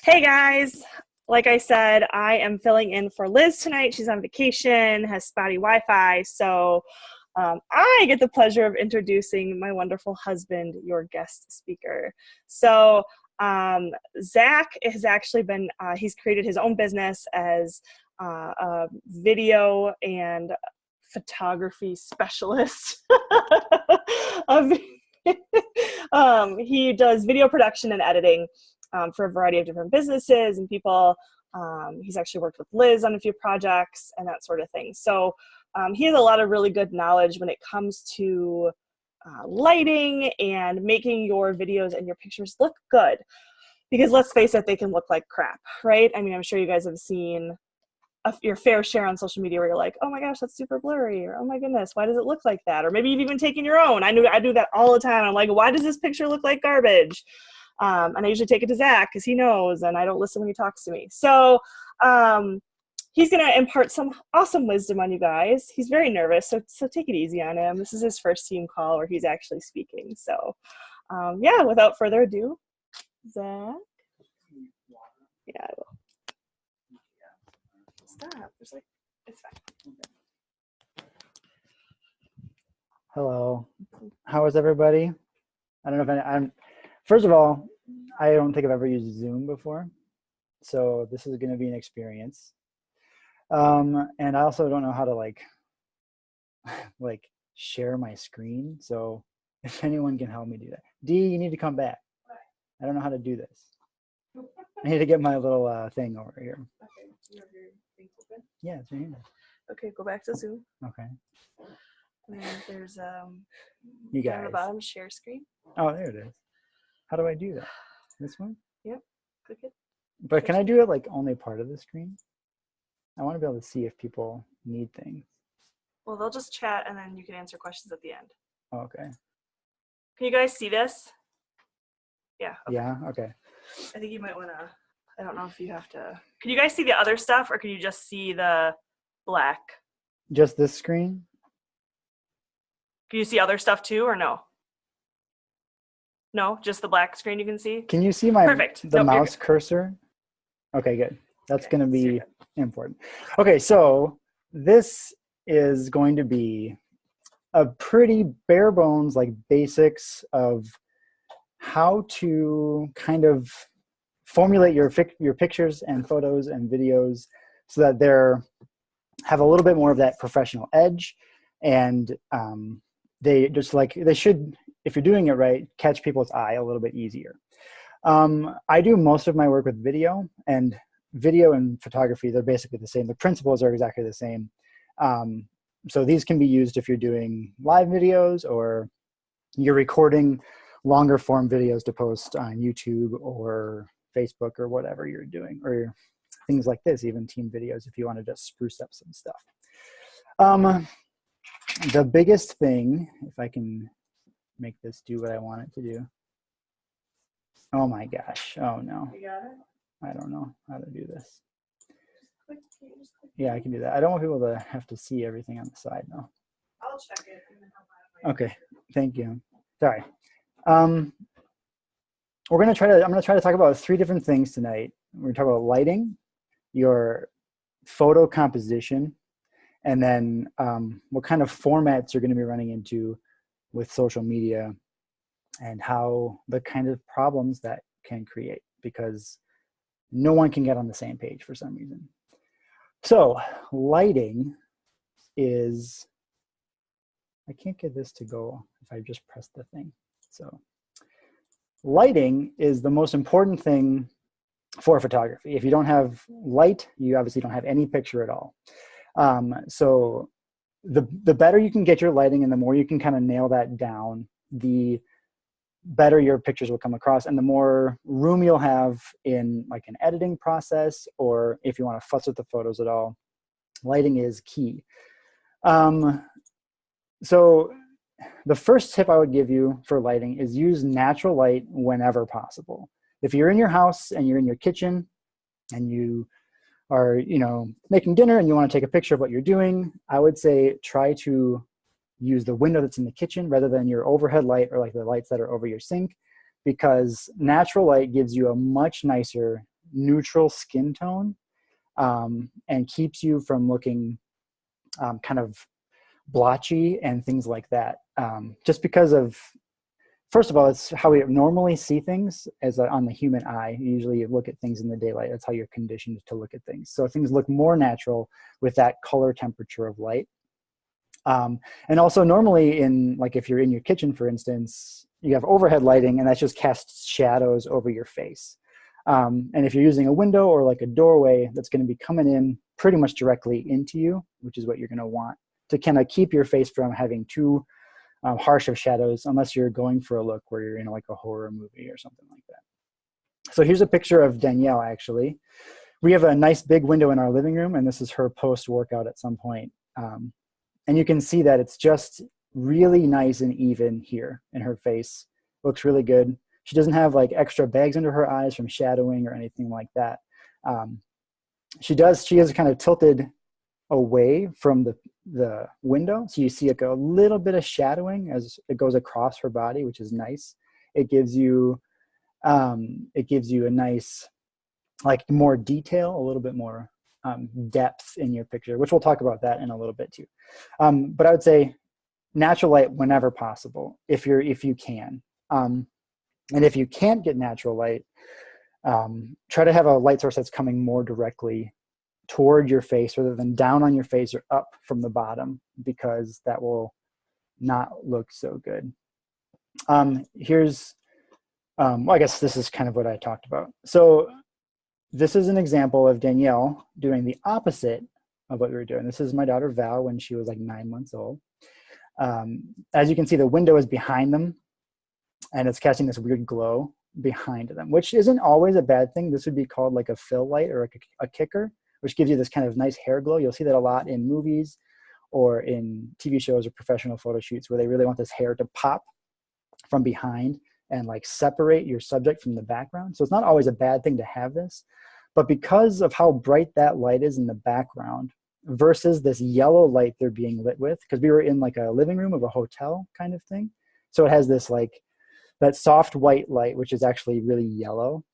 Hey guys, like I said, I am filling in for Liz tonight. She's on vacation, has spotty Wi-Fi, so I get the pleasure of introducing my wonderful husband, your guest speaker. So Zach has actually been, he's created his own business as a video and photography specialist. He does video production and editing for a variety of different businesses and people. He's actually worked with Liz on a few projects and that sort of thing. So he has a lot of really good knowledge when it comes to lighting and making your videos and your pictures look good. Because let's face it, they can look like crap, right? I mean, I'm sure you guys have seen your fair share on social media where you're like, oh my gosh, that's super blurry, or oh my goodness, why does it look like that? Or maybe you've even taken your own. I do that all the time. I'm like, why does this picture look like garbage? And I usually take it to Zach because he knows and I don't listen when he talks to me. So he's going to impart some awesome wisdom on you guys. He's very nervous, so take it easy on him. This is his first team call where he's actually speaking. So yeah, without further ado, Zach. Yeah, I will. Stop. There's like, it's fine. Hello. How is everybody? I don't know if I'm. First of all, I don't think I've ever used Zoom before, so this is going to be an experience. And I also don't know how to like share my screen. So if anyone can help me do that, Dee, you need to come back. I don't know how to do this. I need to get my little thing over here. Okay, you have your thing open? Yeah, it's right here. Okay, go back to Zoom. Okay. And there's you guys. down the bottom, share screen. Oh, there it is. How do I do that? This one? Yep. Click it. But can I do it like only part of the screen? I want to be able to see if people need things. Well, they'll just chat and then you can answer questions at the end. Oh, okay. Can you guys see this? Yeah. Okay. Yeah, okay. I think you might want to, I don't know if you have to. Can you guys see the other stuff or can you just see the black? Just this screen? Can you see other stuff too or no? No, just the black screen you can see? Can you see my Perfect. the mouse cursor? Okay, good. That's Okay, going to be important. Okay, so this is going to be a pretty bare bones, like basics of how to kind of formulate your pictures and photos and videos so that they're have a little bit more of that professional edge, and they should, if you're doing it right, catch people's eye a little bit easier. I do most of my work with video and photography, they're basically the same. The principles are exactly the same. So these can be used if you're doing live videos or you're recording longer form videos to post on YouTube or Facebook or whatever you're doing, or things like this, even team videos if you want to just spruce up some stuff. The biggest thing, if I can make this do what I want it to do. Oh my gosh. Oh no. You got it? I don't know how to do this. Yeah, I can do that. I don't want people to have to see everything on the side though. I'll check it. Okay, thank you. Sorry. I'm gonna try to talk about 3 different things tonight. We're gonna talk about lighting, your photo composition, and then what kind of formats you're gonna be running into with social media and how the kind of problems that can create, because no one can get on the same page for some reason. So lighting is, I can't get this to go if I just press the thing. So lighting is the most important thing for photography. If you don't have light, you obviously don't have any picture at all. So the better you can get your lighting and the more you can kind of nail that down, the better your pictures will come across and the more room you'll have in like an editing process, or if you want to fuss with the photos at all, lighting is key. So the first tip I would give you for lighting is use natural light whenever possible. If you're in your house and you're in your kitchen and you are, making dinner and you want to take a picture of what you're doing, I would say try to use the window that's in the kitchen rather than your overhead light or like the lights that are over your sink, because natural light gives you a much nicer neutral skin tone, and keeps you from looking kind of blotchy and things like that. Just because of, first of all, it's how we normally see things on the human eye. Usually you look at things in the daylight. That's how you're conditioned to look at things. So things look more natural with that color temperature of light. And also normally like if you're in your kitchen, for instance, you have overhead lighting and that just casts shadows over your face. And if you're using a window or like a doorway, that's going to be coming in pretty much directly into you, which is what you're going to want to kind of keep your face from having too harsh of shadows, unless you're going for a look where you're in like a horror movie or something like that. So here's a picture of Danielle, actually. We have a nice big window in our living room, and this is her post-workout at some point. And you can see that it's just really nice and even here in her face. Looks really good. She doesn't have like extra bags under her eyes from shadowing or anything like that. She is kind of tilted away from the window. So you see like a little bit of shadowing as it goes across her body, which is nice. It gives you a nice, like more detail, a little bit more depth in your picture, which we'll talk about that in a little bit too. But I would say natural light whenever possible, if you can. And if you can't get natural light, try to have a light source that's coming more directly toward your face rather than down on your face or up from the bottom, because that will not look so good. Well, I guess this is kind of what I talked about. So this is an example of Danielle doing the opposite of what we were doing. This is my daughter Val when she was like 9 months old. As you can see, the window is behind them, and it's casting this weird glow behind them, which isn't always a bad thing. This would be called like a fill light or a kicker, which gives you this kind of nice hair glow. You'll see that a lot in movies or in TV shows or professional photo shoots where they really want this hair to pop from behind and like separate your subject from the background. So it's not always a bad thing to have this, but because of how bright that light is in the background versus this yellow light they're being lit with, because we were in like a living room of a hotel kind of thing. So it has this like that soft white light, which is actually really yellow.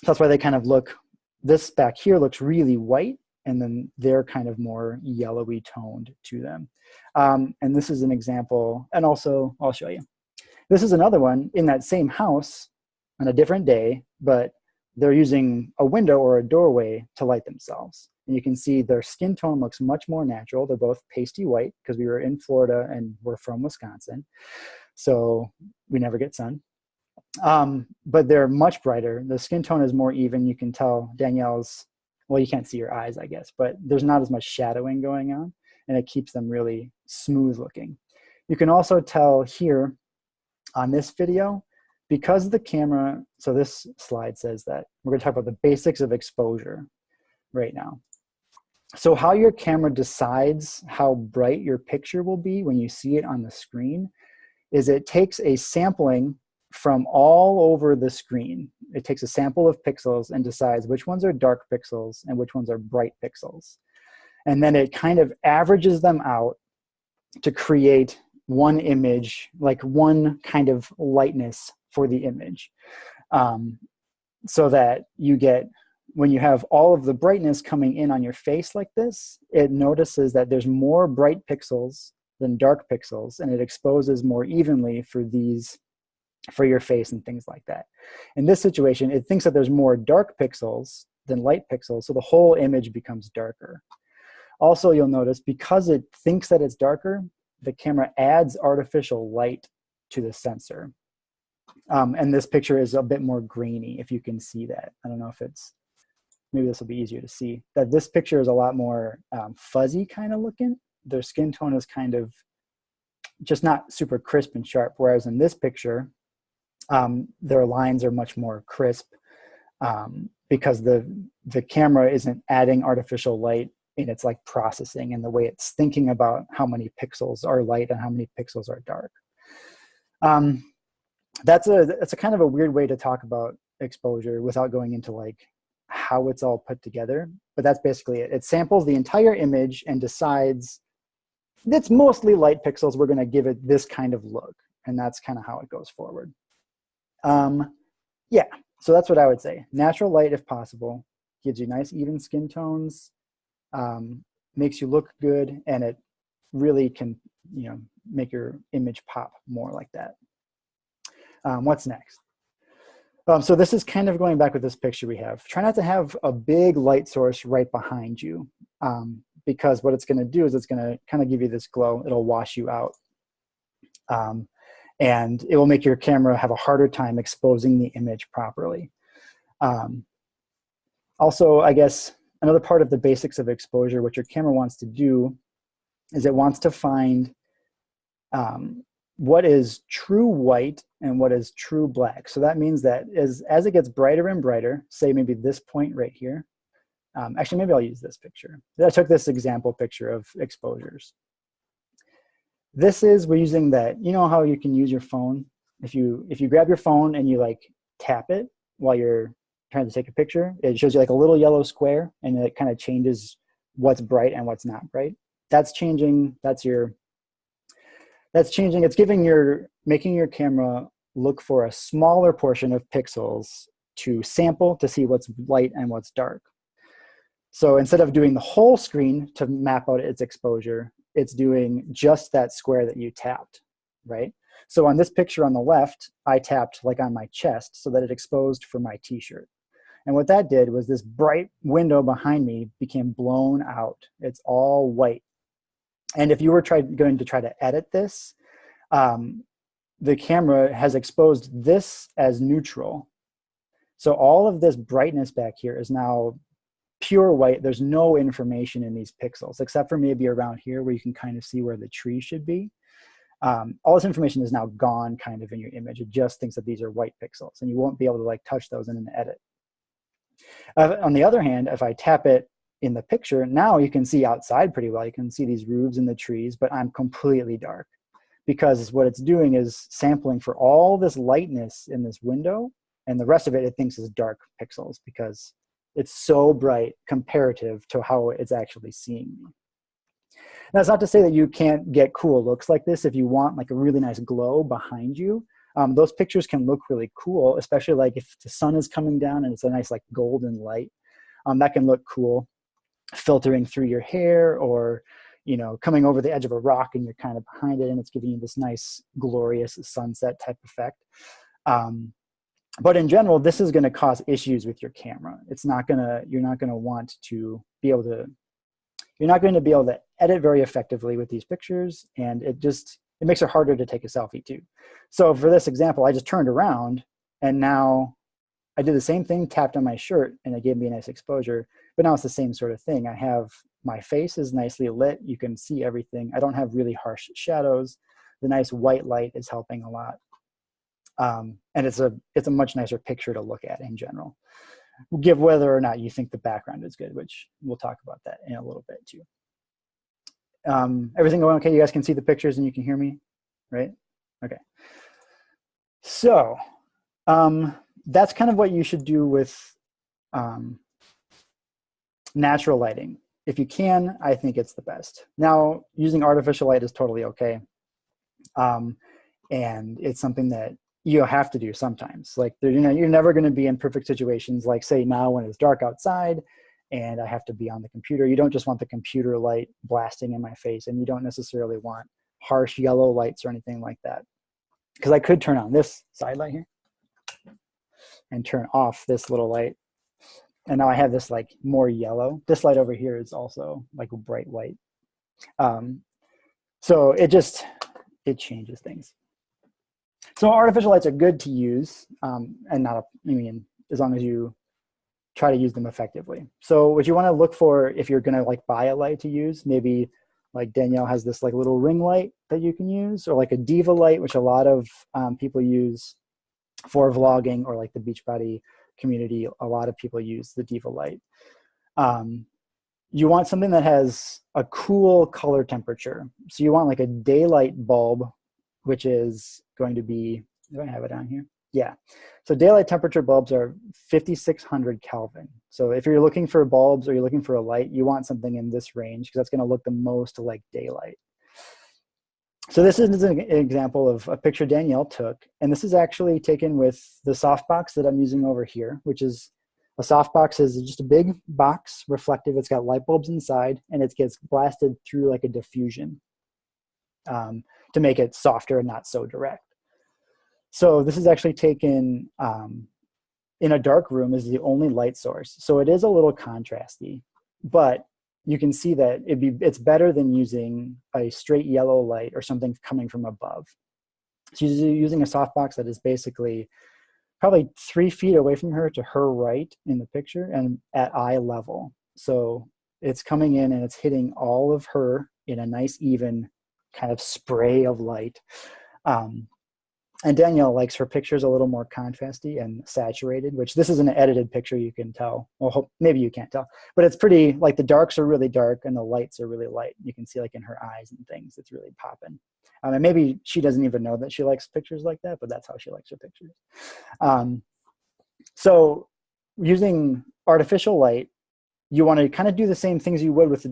That's why they kind of look, this back here looks really white, and then they're kind of more yellowy toned to them. And this is an example, and also I'll show you. This is another one in that same house on a different day, but they're using a window or a doorway to light themselves. And you can see their skin tone looks much more natural. They're both pasty white because we were in Florida and we're from Wisconsin. So we never get sun. But they're much brighter. The skin tone is more even. You can tell Danielle's, well, you can't see her eyes, I guess, but there's not as much shadowing going on, and it keeps them really smooth looking. You can also tell here on this video, because the camera, so this slide says that we're going to talk about the basics of exposure right now. So how your camera decides how bright your picture will be when you see it on the screen is it takes a sampling from all over the screen. It takes a sample of pixels and decides which ones are dark pixels and which ones are bright pixels. And then it kind of averages them out to create one image, like one kind of lightness for the image. So that you get, when you have all of the brightness coming in on your face like this, it notices that there's more bright pixels than dark pixels, and it exposes more evenly for your face and things like that. In this situation, it thinks that there's more dark pixels than light pixels, so the whole image becomes darker. Also, you'll notice because it thinks that it's darker, the camera adds artificial light to the sensor. And this picture is a bit more grainy, if you can see that. I don't know if it's, maybe this will be easier to see, that this picture is a lot more fuzzy kind of looking. Their skin tone is kind of just not super crisp and sharp, whereas in this picture, their lines are much more crisp because the camera isn't adding artificial light in its like processing and the way it's thinking about how many pixels are light and how many pixels are dark. That's a kind of a weird way to talk about exposure without going into like how it's all put together, but that's basically it. It samples the entire image and decides it's mostly light pixels. We're going to give it this kind of look, and that's kind of how it goes forward. Yeah, So that's what I would say. Natural light, if possible, gives you nice even skin tones, makes you look good, and it really can, you know, make your image pop more like that. What's next? So this is kind of going back with this picture we have. Try not to have a big light source right behind you, because what it's going to do is it's going to kind of give you this glow. It'll wash you out. And it will make your camera have a harder time exposing the image properly. Also, I guess another part of the basics of exposure, what your camera wants to do is it wants to find what is true white and what is true black. So that means that as it gets brighter and brighter, say maybe this point right here, actually maybe I'll use this picture. I took this example picture of exposures. This is, we're using that, you know how you can use your phone? If you grab your phone and you like tap it while you're trying to take a picture, it shows you like a little yellow square and it kind of changes what's bright and what's not bright. That's changing, it's making your camera look for a smaller portion of pixels to sample to see what's light and what's dark. So instead of doing the whole screen to map out its exposure, it's doing just that square that you tapped, right? So on this picture on the left, I tapped like on my chest so that it exposed for my t-shirt. And what that did was this bright window behind me became blown out. It's all white. And if you were going to try to edit this, the camera has exposed this as neutral. So all of this brightness back here is now pure white. There's no information in these pixels, except for maybe around here where you can kind of see where the tree should be. All this information is now gone kind of in your image. It just thinks that these are white pixels, and you won't be able to like touch those in an edit. On the other hand, if I tap it in the picture, now you can see outside pretty well. You can see these roofs and the trees, but I'm completely dark because what it's doing is sampling for all this lightness in this window, and the rest of it thinks is dark pixels because it's so bright comparative to how it's actually seeing me. Now, it's not to say that you can't get cool looks like this if you want like a really nice glow behind you. Those pictures can look really cool, especially like if the sun is coming down and it's a nice like golden light. That can look cool, filtering through your hair, or you know, coming over the edge of a rock and you're kind of behind it and it's giving you this nice glorious sunset type effect. But in general, this is going to cause issues with your camera. You're not going to want to be able to, you're not going to be able to edit very effectively with these pictures, and it makes it harder to take a selfie too. So for this example, I just turned around and now I did the same thing, tapped on my shirt, and it gave me a nice exposure, but now it's the same sort of thing. I have, my face is nicely lit. You can see everything. I don't have really harsh shadows. The nice white light is helping a lot. And it's a much nicer picture to look at in general. We'll give whether or not you think the background is good, which we'll talk about that in a little bit too. Everything going okay? You guys can see the pictures and you can hear me, right? Okay. So that's kind of what you should do with natural lighting. If you can, I think it's the best. Now, using artificial light is totally okay. And it's something that you have to do sometimes. Like, you know, you're never going to be in perfect situations. Like, say now when it's dark outside and I have to be on the computer, you don't just want the computer light blasting in my face, and you don't necessarily want harsh yellow lights or anything like that. Because I could turn on this side light here and turn off this little light. And now I have this like more yellow. This light over here is also like a bright white. So it changes things. So artificial lights are good to use, and as long as you try to use them effectively. So what you want to look for if you're going to like buy a light to use, maybe like Danielle has this like little ring light that you can use, or like a Diva light, which a lot of people use for vlogging, or like the Beachbody community, a lot of people use the Diva light. You want something that has a cool color temperature. So you want like a daylight bulb, which is going to be, do I have it down here? Yeah. So daylight temperature bulbs are 5,600 Kelvin. So if you're looking for bulbs or you're looking for a light, you want something in this range because that's going to look the most like daylight. So this is an example of a picture Danielle took, and this is actually taken with the softbox that I'm using over here, which is a softbox is just a big box, reflective. It's got light bulbs inside, and it gets blasted through like a diffusion to make it softer and not so direct. So this is actually taken in a dark room is the only light source. So it is a little contrasty, but you can see that it's better than using a straight yellow light or something coming from above. So you're using a softbox that is basically probably 3 feet away from her to her right in the picture and at eye level. So it's coming in and it's hitting all of her in a nice even kind of spray of light. And Danielle likes her pictures a little more contrasty and saturated, which this is an edited picture, you can tell. Well, maybe you can't tell, but it's pretty, like the darks are really dark and the lights are really light. You can see like in her eyes and things, it's really popping. And maybe she doesn't even know that she likes pictures like that, but that's how she likes her pictures. So using artificial light, you want to kind of do the same things you would with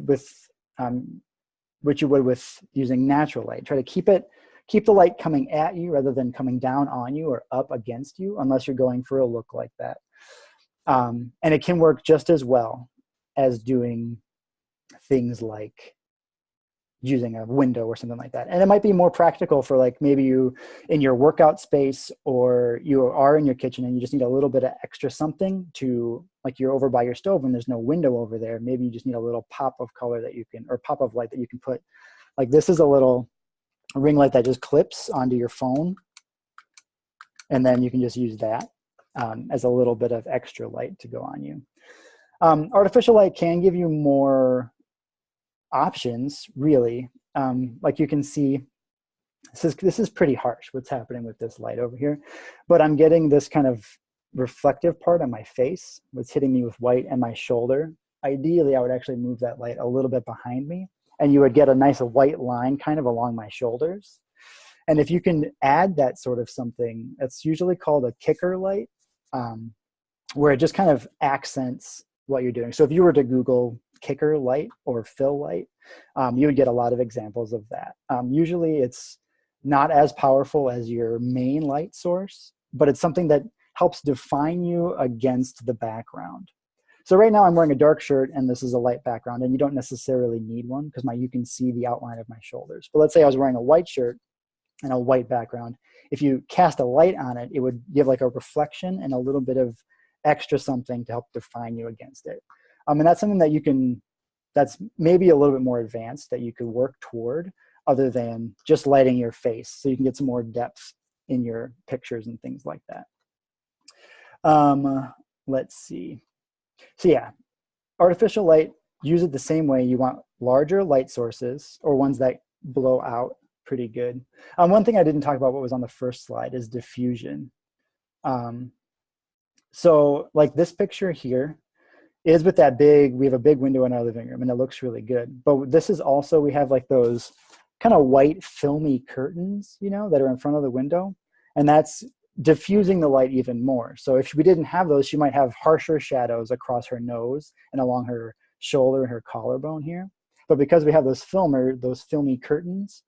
which you would with using natural light. Try to keep the light coming at you rather than coming down on you or up against you, unless you're going for a look like that. And it can work just as well as doing things like using a window or something like that. And it might be more practical for like maybe you in your workout space, or you are in your kitchen and you just need a little bit of extra something to, like you're over by your stove and there's no window over there. Maybe you just need a little pop of color that you can, or pop of light that you can put. Like this is a little ring light that just clips onto your phone. And then you can just use that as a little bit of extra light to go on you. Artificial light can give you more options, really. Like you can see, this is pretty harsh what's happening with this light over here, but I'm getting this kind of reflective part on my face, what's hitting me with white, and my shoulder. Ideally, I would actually move that light a little bit behind me, and you would get a nice white line kind of along my shoulders. And if you can add that sort of something, it's usually called a kicker light, where it just kind of accents what you're doing. So if you were to Google kicker light or fill light, you would get a lot of examples of that. Usually it's not as powerful as your main light source, but it's something that helps define you against the background. So right now I'm wearing a dark shirt and this is a light background, and you don't necessarily need one because you can see the outline of my shoulders. But let's say I was wearing a white shirt and a white background. If you cast a light on it, it would give like a reflection and a little bit of extra something to help define you against it. And that's something that you can, that's maybe a little bit more advanced that you could work toward, other than just lighting your face, so you can get some more depth in your pictures and things like that. Let's see. So yeah, artificial light, use it the same way. You want larger light sources or ones that blow out pretty good. One thing I didn't talk about, what was on the first slide, is diffusion. So like this picture here is with that we have a big window in our living room and it looks really good. But this is also, we have like those kind of white filmy curtains, you know, that are in front of the window. And that's diffusing the light even more. So if we didn't have those, she might have harsher shadows across her nose and along her shoulder and her collarbone here. But because we have those filmy curtains,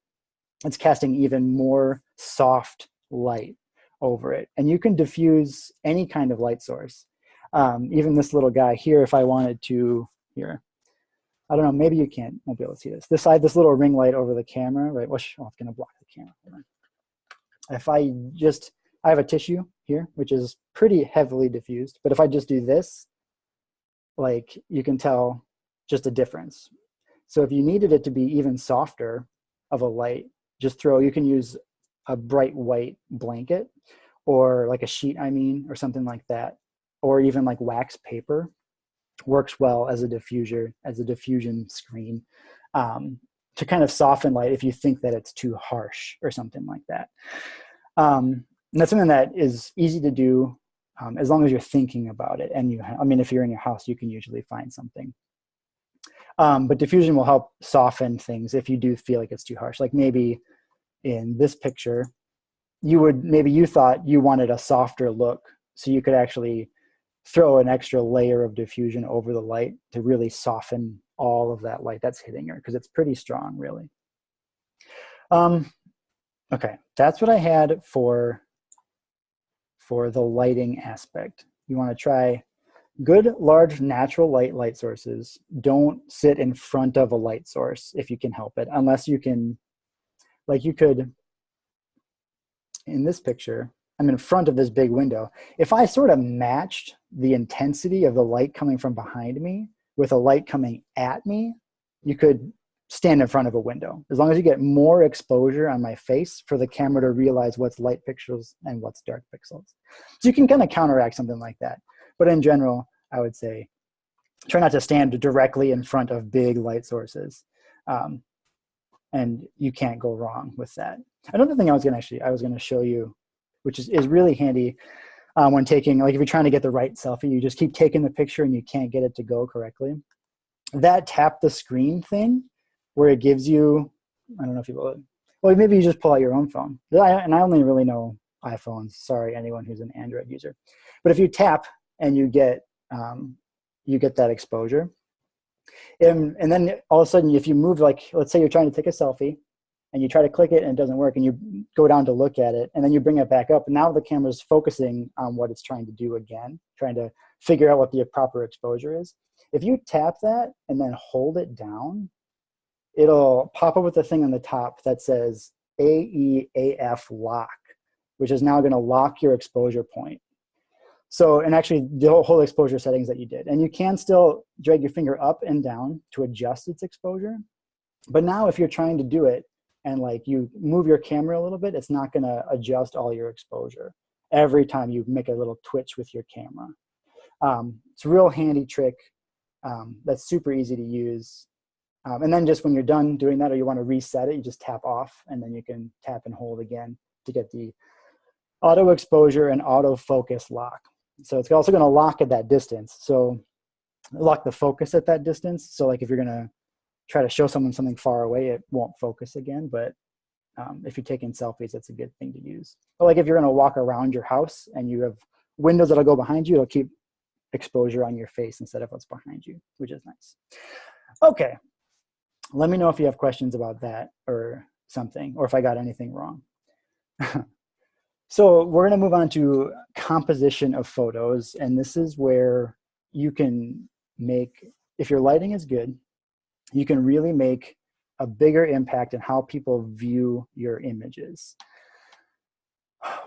it's casting even more soft light over it. And you can diffuse any kind of light source. Even this little guy here, if I wanted to, here, I don't know, maybe you won't be able to see this. This little ring light over the camera, right? Oh, it's gonna block the camera. If I have a tissue here, which is pretty heavily diffused, but if I just do this, like you can tell just a difference. So if you needed it to be even softer of a light, you can use a bright white blanket, or like a sheet, or something like that. Or even like wax paper works well as a diffusion screen, to kind of soften light if you think that it's too harsh or something like that. And that's something that is easy to do as long as you're thinking about it. And if you're in your house, you can usually find something. But diffusion will help soften things if you do feel like it's too harsh. Like maybe in this picture, you thought you wanted a softer look, so you could actually throw an extra layer of diffusion over the light to really soften all of that light that's hitting her, because it's pretty strong, really. Okay, that's what I had for the lighting aspect. You want to try good, large, natural light sources. Don't sit in front of a light source if you can help it, unless you can, like you could, in this picture, I'm in front of this big window. If I sort of matched the intensity of the light coming from behind me with a light coming at me, you could stand in front of a window. As long as you get more exposure on my face for the camera to realize what's light pixels and what's dark pixels. So you can kind of counteract something like that. But in general, I would say try not to stand directly in front of big light sources. And you can't go wrong with that. Another thing I was gonna show you, which is really handy when taking, like if you're trying to get the right selfie, you just keep taking the picture and you can't get it to go correctly. That tap the screen thing, where it gives you, I don't know if you will, well, maybe you just pull out your own phone. And I only really know iPhones. Sorry, anyone who's an Android user. But if you tap and you get that exposure, and then all of a sudden, if you move, like, let's say you're trying to take a selfie and you try to click it and it doesn't work, and you go down to look at it, and then you bring it back up, and now the camera's focusing on what it's trying to do again, trying to figure out what the proper exposure is. If you tap that and then hold it down, it'll pop up with a thing on the top that says AEAF lock, which is now going to lock your exposure point. So, and actually the whole exposure settings that you did. And you can still drag your finger up and down to adjust its exposure. But now if you're trying to do it and like you move your camera a little bit, it's not going to adjust all your exposure every time you make a little twitch with your camera. It's a real handy trick that's super easy to use. And then just when you're done doing that or you want to reset it, you just tap off, and then you can tap and hold again to get the auto exposure and auto focus lock. So it's also going to lock at that distance. So lock the focus at that distance. So like if you're going to try to show someone something far away, it won't focus again. But if you're taking selfies, that's a good thing to use. But like if you're going to walk around your house and you have windows that'll go behind you, it'll keep exposure on your face instead of what's behind you, which is nice. Okay. Let me know if you have questions about that or something, or if I got anything wrong. So we're going to move on to composition of photos. And this is where you can make, if your lighting is good, you can really make a bigger impact in how people view your images.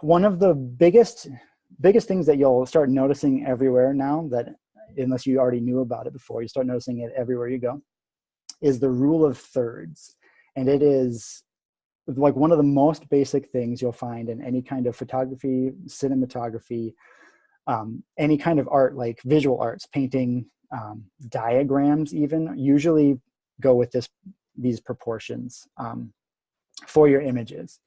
One of the biggest things that you'll start noticing everywhere now, that unless you already knew about it before, you start noticing it everywhere you go, is the rule of thirds. And it is like one of the most basic things you'll find in any kind of photography, cinematography, any kind of art, like visual arts, painting, diagrams even, usually go with these proportions for your images.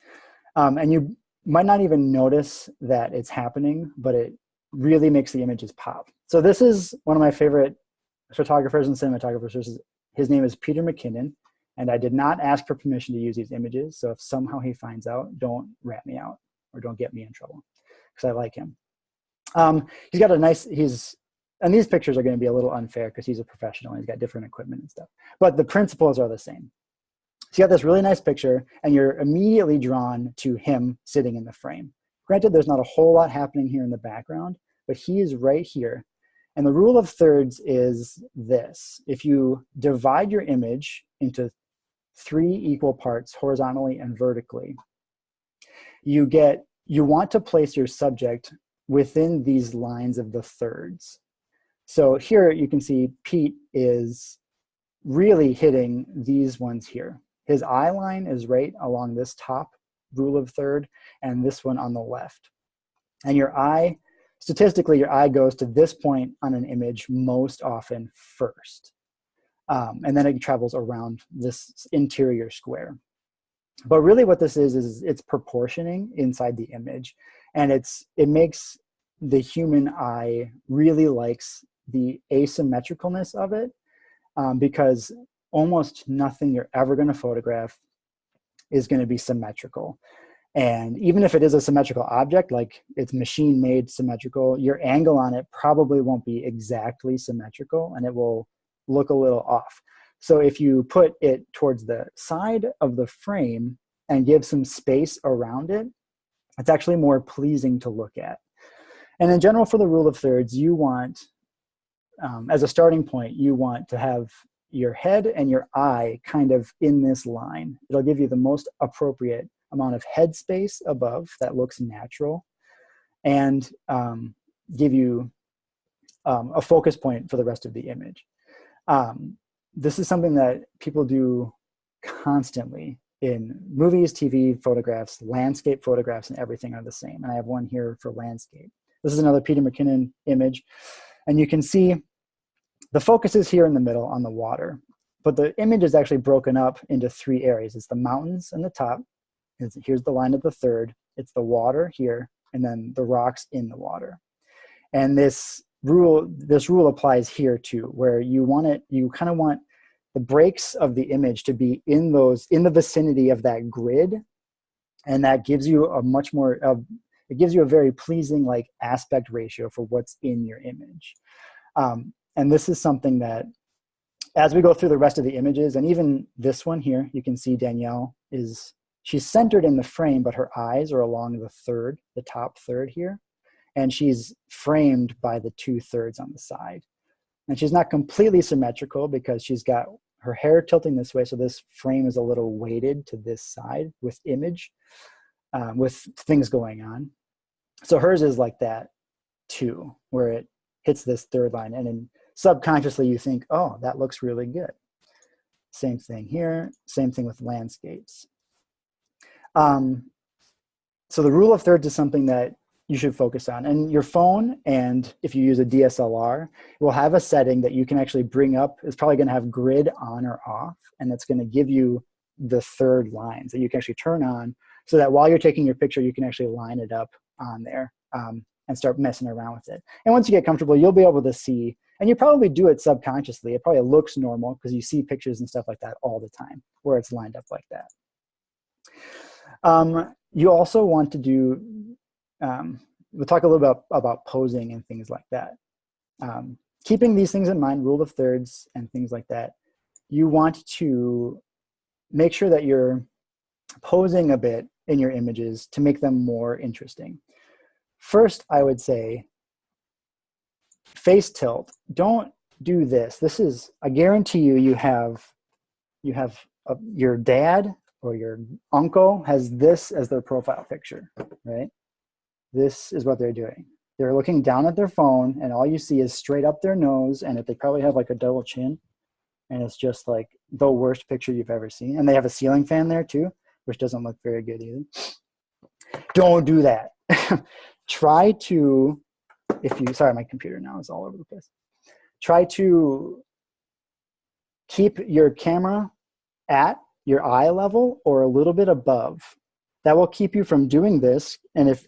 And you might not even notice that it's happening, but it really makes the images pop. So this is one of my favorite photographers and cinematographers. His name is Peter McKinnon. And I did not ask for permission to use these images. So if somehow he finds out, don't rat me out or don't get me in trouble, because I like him. He's got a nice, and these pictures are going to be a little unfair because he's a professional and he's got different equipment and stuff. But the principles are the same. So you got this really nice picture and you're immediately drawn to him sitting in the frame. Granted, there's not a whole lot happening here in the background, but he is right here. And the rule of thirds is this. If you divide your image into 3 equal parts, horizontally and vertically, you want to place your subject within these lines of the thirds. So here you can see Pete is really hitting these ones here. His eye line is right along this top rule of third, and this one on the left. And your eye, statistically, your eye goes to this point on an image most often first. And then it travels around this interior square. But really what this is it's proportioning inside the image. And it makes the human eye really likes the asymmetricalness of it, because almost nothing you're ever going to photograph is going to be symmetrical. And even if it is a symmetrical object, like it's machine made symmetrical, your angle on it probably won't be exactly symmetrical and it will look a little off. So if you put it towards the side of the frame and give some space around it, it's actually more pleasing to look at. And in general, for the rule of thirds, you want, as a starting point, you want to have your head and your eye kind of in this line. It'll give you the most appropriate amount of head space above that looks natural, and give you a focus point for the rest of the image. This is something that people do constantly in movies, TV photographs, landscape photographs, and everything are the same. And I have one here for landscape. This is another Peter McKinnon image. And you can see the focus is here in the middle on the water, but the image is actually broken up into 3 areas. It's the mountains in the top. Here's the line of the third. It's the water here, and then the rocks in the water. And this rule applies here too, where you kind of want the breaks of the image to be in the vicinity of that grid, and that gives you it gives you a very pleasing like aspect ratio for what's in your image. And this is something that, as we go through the rest of the images, and even this one here, you can see Danielle she's centered in the frame, but her eyes are along the top third here. And she's framed by the 2/3 on the side. And she's not completely symmetrical because she's got her hair tilting this way. So this frame is a little weighted to this side with image, with things going on. So hers is like that too, where it hits this third line. And then subconsciously you think, oh, that looks really good. Same thing here, same thing with landscapes. So the rule of thirds is something that you should focus on. And your phone, and if you use a DSLR, will have a setting that you can actually bring up. It's probably going to have grid on or off, and it's going to give you the third lines that you can actually turn on, so that while you're taking your picture, you can actually line it up on there and start messing around with it. And once you get comfortable, you'll be able to see, and you probably do it subconsciously. It probably looks normal because you see pictures and stuff like that all the time where it's lined up like that. You also want to do, we'll talk a little bit about posing and things like that. Keeping these things in mind, rule of thirds and things like that, you want to make sure that you're posing a bit in your images to make them more interesting. First, I would say face tilt. Don't do this. This is, I guarantee you have your dad or your uncle has this as their profile picture, right? This is what they're doing. They're looking down at their phone, and all you see is straight up their nose, and if they probably have like a double chin, and it's just like the worst picture you've ever seen. And they have a ceiling fan there too, which doesn't look very good either. Don't do that. Try to, sorry, my computer now is all over the place. Try to keep your camera at your eye level or a little bit above. That will keep you from doing this, and if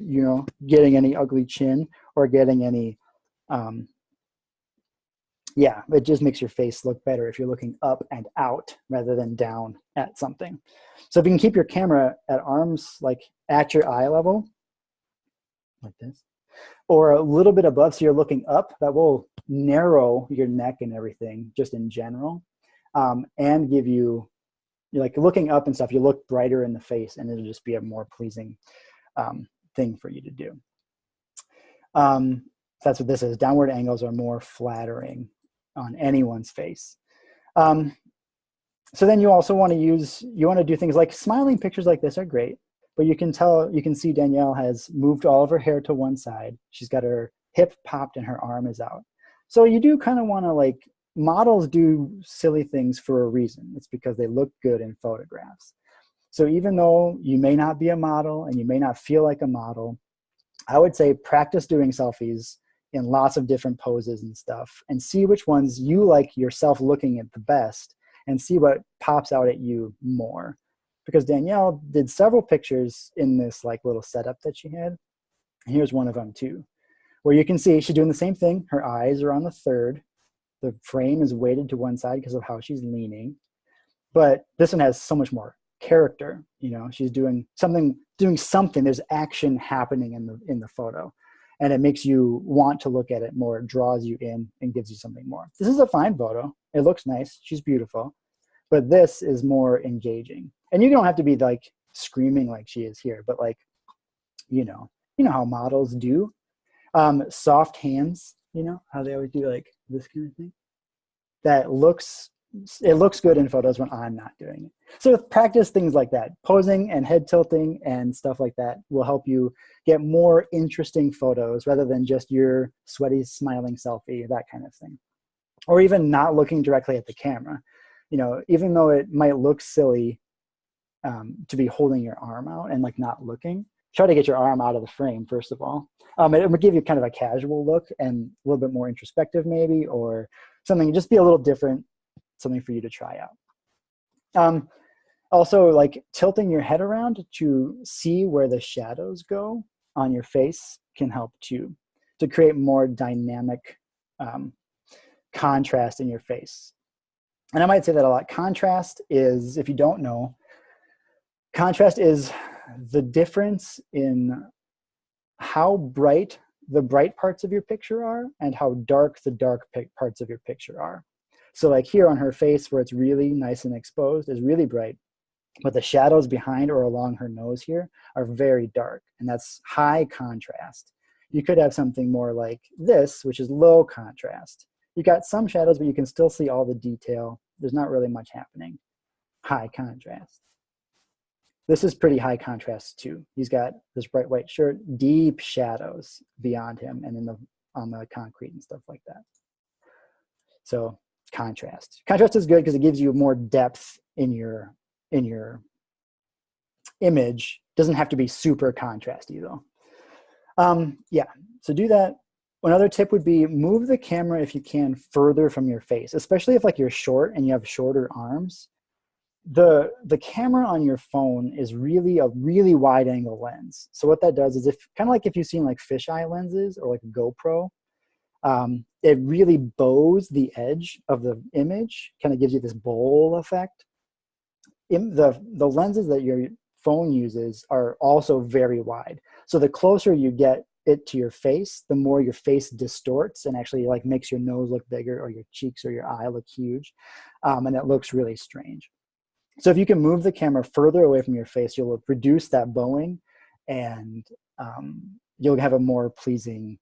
getting any ugly chin or getting any it just makes your face look better if you're looking up and out rather than down at something. So if you can keep your camera at arms, like at your eye level, like this, or a little bit above so you're looking up, that will narrow your neck and everything just in general, and give you, like looking up and stuff, you look brighter in the face, and it'll just be a more pleasing thing for you to do. That's what this is. Downward angles are more flattering on anyone's face. So then you also want to do things like smiling pictures like this are great, but you can see Danielle has moved all of her hair to one side. She's got her hip popped and her arm is out. So you do kind of want to, like, models do silly things for a reason. It's because they look good in photographs. So even though you may not be a model and you may not feel like a model, I would say practice doing selfies in lots of different poses and stuff, and see which ones you like yourself looking at the best, and see what pops out at you more. Because Danielle did several pictures in this like little setup that she had, and here's one of them too, where you can see she's doing the same thing. Her eyes are on the third. The frame is weighted to one side because of how she's leaning. But this one has so much more character. She's doing something. There's action happening in the photo, and it makes you want to look at it more. It draws you in and gives you something more. This is a fine photo. It looks nice. She's beautiful. But this is more engaging. And you don't have to be like screaming like she is here, but like, you know how models do. Soft hands, you know how they always do like this kind of thing. It looks good in photos when I'm not doing it. So with practice, things like that, posing and head tilting and stuff like that will help you get more interesting photos rather than just your sweaty smiling selfie, that kind of thing. Or even not looking directly at the camera. You know, even though it might look silly to be holding your arm out and like not looking, try to get your arm out of the frame first of all. It will give you kind of a casual look and a little bit more introspective maybe, or something, just be a little different, something for you to try out. Also, like tilting your head around to see where the shadows go on your face can help too, to create more dynamic contrast in your face. And I might say that a lot. Contrast is, if you don't know, contrast is the difference in how bright the bright parts of your picture are and how dark the dark parts of your picture are. So like here on her face where it's really nice and exposed is really bright, but the shadows behind or along her nose here are very dark, and that's high contrast. You could have something more like this, which is low contrast. You got some shadows, but you can still see all the detail. There's not really much happening. High contrast. This is pretty high contrast too. He's got this bright white shirt, deep shadows beyond him and on the concrete and stuff like that. So contrast. Contrast is good because it gives you more depth in your image. Doesn't have to be super contrasty though. Yeah, so do that. Another tip would be move the camera if you can further from your face, especially if like you're short and you have shorter arms. The camera on your phone is really a really wide angle lens. So what that does is, if kind of like if you've seen like fisheye lenses or like a GoPro, it really bows the edge of the image, kind of gives you this bowl effect. The lenses that your phone uses are also very wide. So the closer you get it to your face, the more your face distorts and actually like makes your nose look bigger or your cheeks or your eye look huge. And it looks really strange. So if you can move the camera further away from your face, you'll reduce that bowing and you'll have a more pleasing,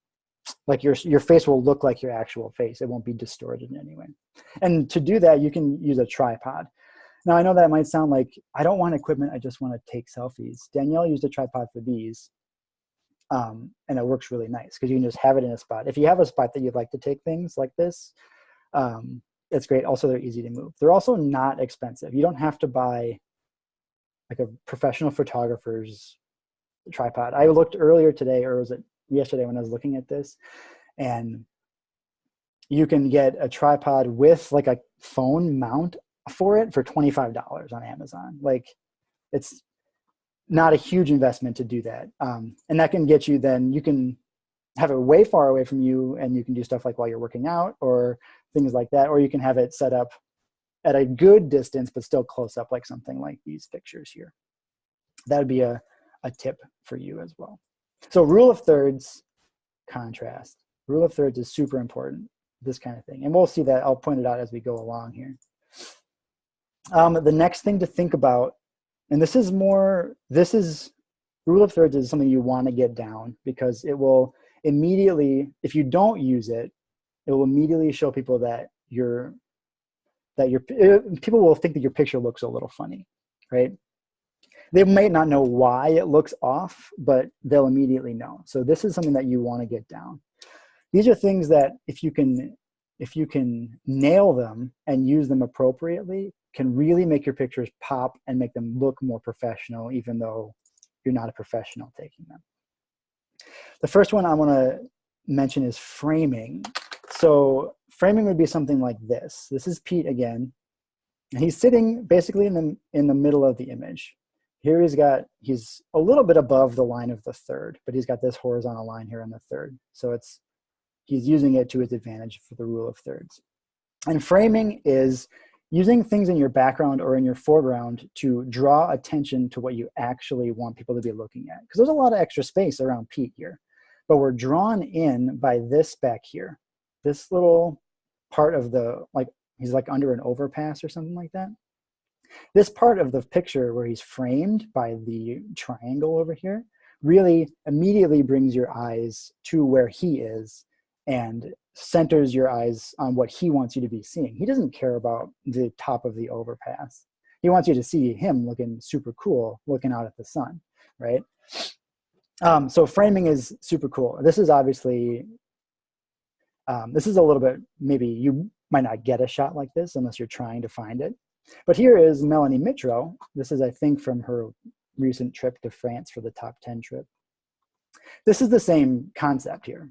like your face will look like your actual face. It won't be distorted in any way. And to do that, you can use a tripod. Now, I know that might sound like, I don't want equipment, I just want to take selfies. Danielle used a tripod for these, and it works really nice because you can just have it in a spot. If you have a spot that you'd like to take things like this, it's great. Also, they're easy to move. They're also not expensive. You don't have to buy like a professional photographer's tripod. I looked earlier today, or was it yesterday when I was looking at this, and you can get a tripod with like a phone mount for it for $25 on Amazon. Like, it's not a huge investment to do that. And that can get you, then you can have it way far away from you and you can do stuff like while you're working out or things like that, or you can have it set up at a good distance but still close up, like something like these pictures here. That would be a tip for you as well. So rule of thirds, contrast. Rule of thirds is super important, this kind of thing. And we'll see that. I'll point it out as we go along here. The next thing to think about, and this is rule of thirds is something you want to get down because it will immediately, if you don't use it, it will immediately show people that people will think that your picture looks a little funny, right? They might not know why it looks off, but they'll immediately know. So this is something that you want to get down. These are things that if you can nail them and use them appropriately, can really make your pictures pop and make them look more professional, even though you're not a professional taking them. The first one I want to mention is framing. So framing would be something like this. This is Pete again, and he's sitting basically in the middle of the image. Here he's a little bit above the line of the third, but he's got this horizontal line here on the third. So he's using it to his advantage for the rule of thirds. And framing is using things in your background or in your foreground to draw attention to what you actually want people to be looking at. Because there's a lot of extra space around Pete here, but we're drawn in by this back here. This little part of he's like under an overpass or something like that. This part of the picture where he's framed by the triangle over here really immediately brings your eyes to where he is and centers your eyes on what he wants you to be seeing. He doesn't care about the top of the overpass. He wants you to see him looking super cool, looking out at the sun, right? So framing is super cool. This is obviously, this is a little bit, maybe you might not get a shot like this unless you're trying to find it. But here is Melanie Mitro. This is, I think, from her recent trip to France for the top 10 trip. This is the same concept here.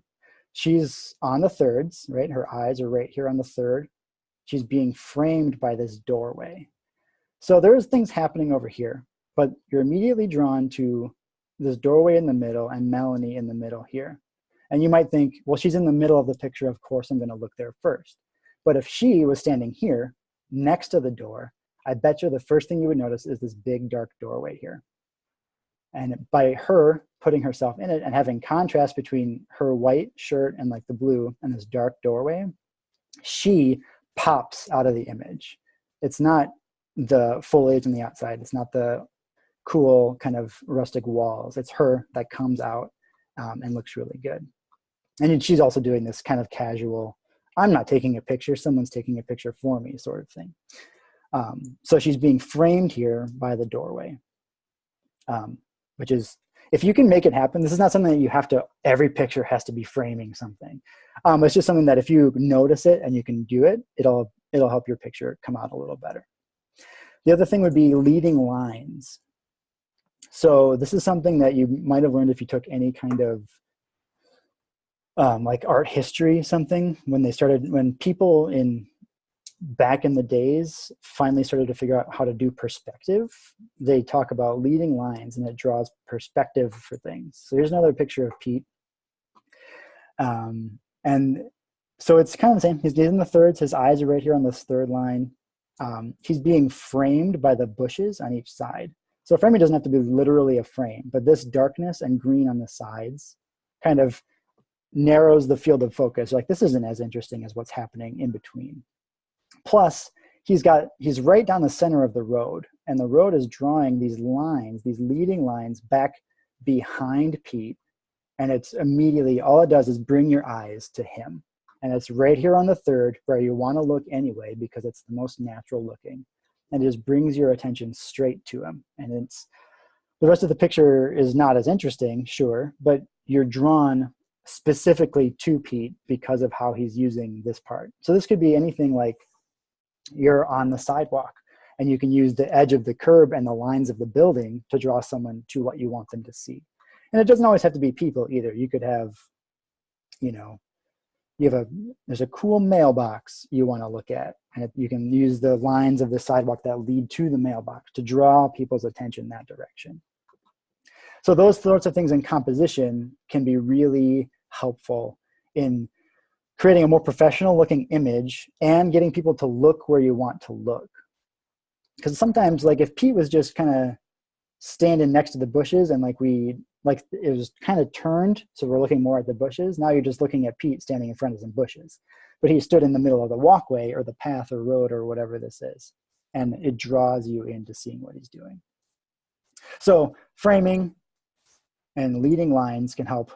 She's on the thirds, right? Her eyes are right here on the third. She's being framed by this doorway. So there's things happening over here, but you're immediately drawn to this doorway in the middle and Melanie in the middle here. And you might think, well, she's in the middle of the picture. Of course, I'm going to look there first. But if she was standing here next to the door, I bet you the first thing you would notice is this big dark doorway here. And by her putting herself in it and having contrast between her white shirt and like the blue and this dark doorway, she pops out of the image. It's not the foliage on the outside. It's not the cool kind of rustic walls. It's her that comes out and looks really good. And she's also doing this kind of casual, I'm not taking a picture, someone's taking a picture for me sort of thing. So she's being framed here by the doorway, which is, if you can make it happen, this is not something that you have to, every picture has to be framing something. It's just something that if you notice it and you can do it, it'll help your picture come out a little better. The other thing would be leading lines. So this is something that you might have learned if you took any kind of like art history, something, when people back in the days finally started to figure out how to do perspective, they talk about leading lines and it draws perspective for things. So here's another picture of Pete. And so it's kind of the same. He's in the thirds, his eyes are right here on this third line. He's being framed by the bushes on each side. So framing doesn't have to be literally a frame, but this darkness and green on the sides kind of narrows the field of focus. Like, this isn't as interesting as what's happening in between. Plus, he's right down the center of the road, and the road is drawing these lines, these leading lines back behind Pete, and it's immediately, all it does is bring your eyes to him. And it's right here on the third where you want to look anyway, because it's the most natural looking. And it just brings your attention straight to him. And the rest of the picture is not as interesting, sure, but you're drawn specifically to Pete because of how he's using this part. So this could be anything like you're on the sidewalk and you can use the edge of the curb and the lines of the building to draw someone to what you want them to see. And it doesn't always have to be people either. You could have, there's a cool mailbox you want to look at, and you can use the lines of the sidewalk that lead to the mailbox to draw people's attention that direction. So those sorts of things in composition can be really helpful in creating a more professional looking image and getting people to look where you want to look. Because sometimes, like, if Pete was just kind of standing next to the bushes and it was kind of turned, so we're looking more at the bushes, now you're just looking at Pete standing in front of some bushes. But he stood in the middle of the walkway or the path or road or whatever this is, and it draws you into seeing what he's doing. So framing and leading lines can help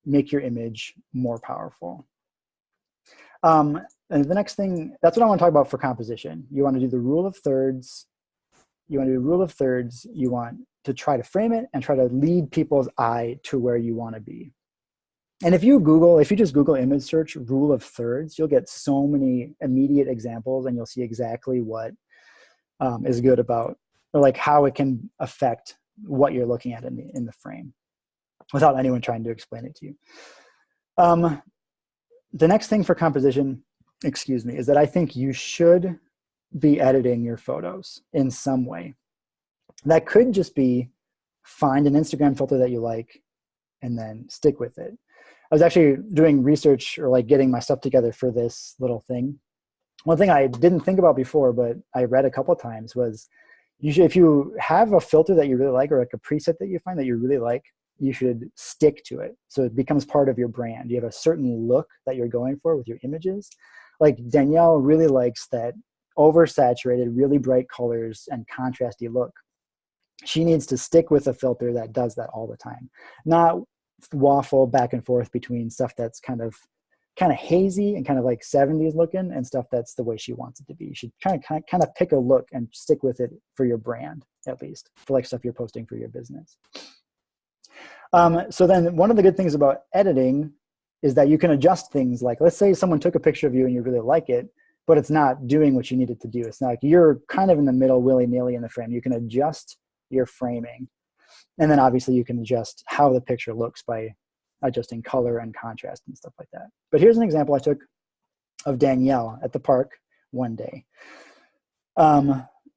make your image more powerful. And the next thing, that's what I want to talk about for composition. You want to do the rule of thirds. You want to try to frame it and try to lead people's eye to where you want to be. And if you just Google image search rule of thirds, you'll get so many immediate examples, and you'll see exactly what is good about, or like how it can affect what you're looking at in the frame, without anyone trying to explain it to you. The next thing for composition, is that I think you should be editing your photos in some way. That could just be find an Instagram filter that you like and then stick with it. I was actually doing research or like getting my stuff together for this little thing. One thing I didn't think about before, but I read a couple of times, was if you have a filter that you really like, or like a preset that you find that you really like, you should stick to it. So it becomes part of your brand. You have a certain look that you're going for with your images. Like Danielle really likes that oversaturated, really bright colors and contrasty look, she needs to stick with a filter that does that all the time, not waffle back and forth between stuff that's kind of hazy and kind of like 70s looking and stuff that's the way she wants it to be. You should kind of pick a look and stick with it for your brand, at least for like stuff you're posting for your business. So then one of the good things about editing is that you can adjust things. Like, let's say someone took a picture of you and you really like it, but it's not doing what you need it to do. It's not like you're kind of in the middle willy-nilly in the frame. You can adjust your framing. And then obviously you can adjust how the picture looks by adjusting color and contrast and stuff like that. But here's an example I took of Danielle at the park one day.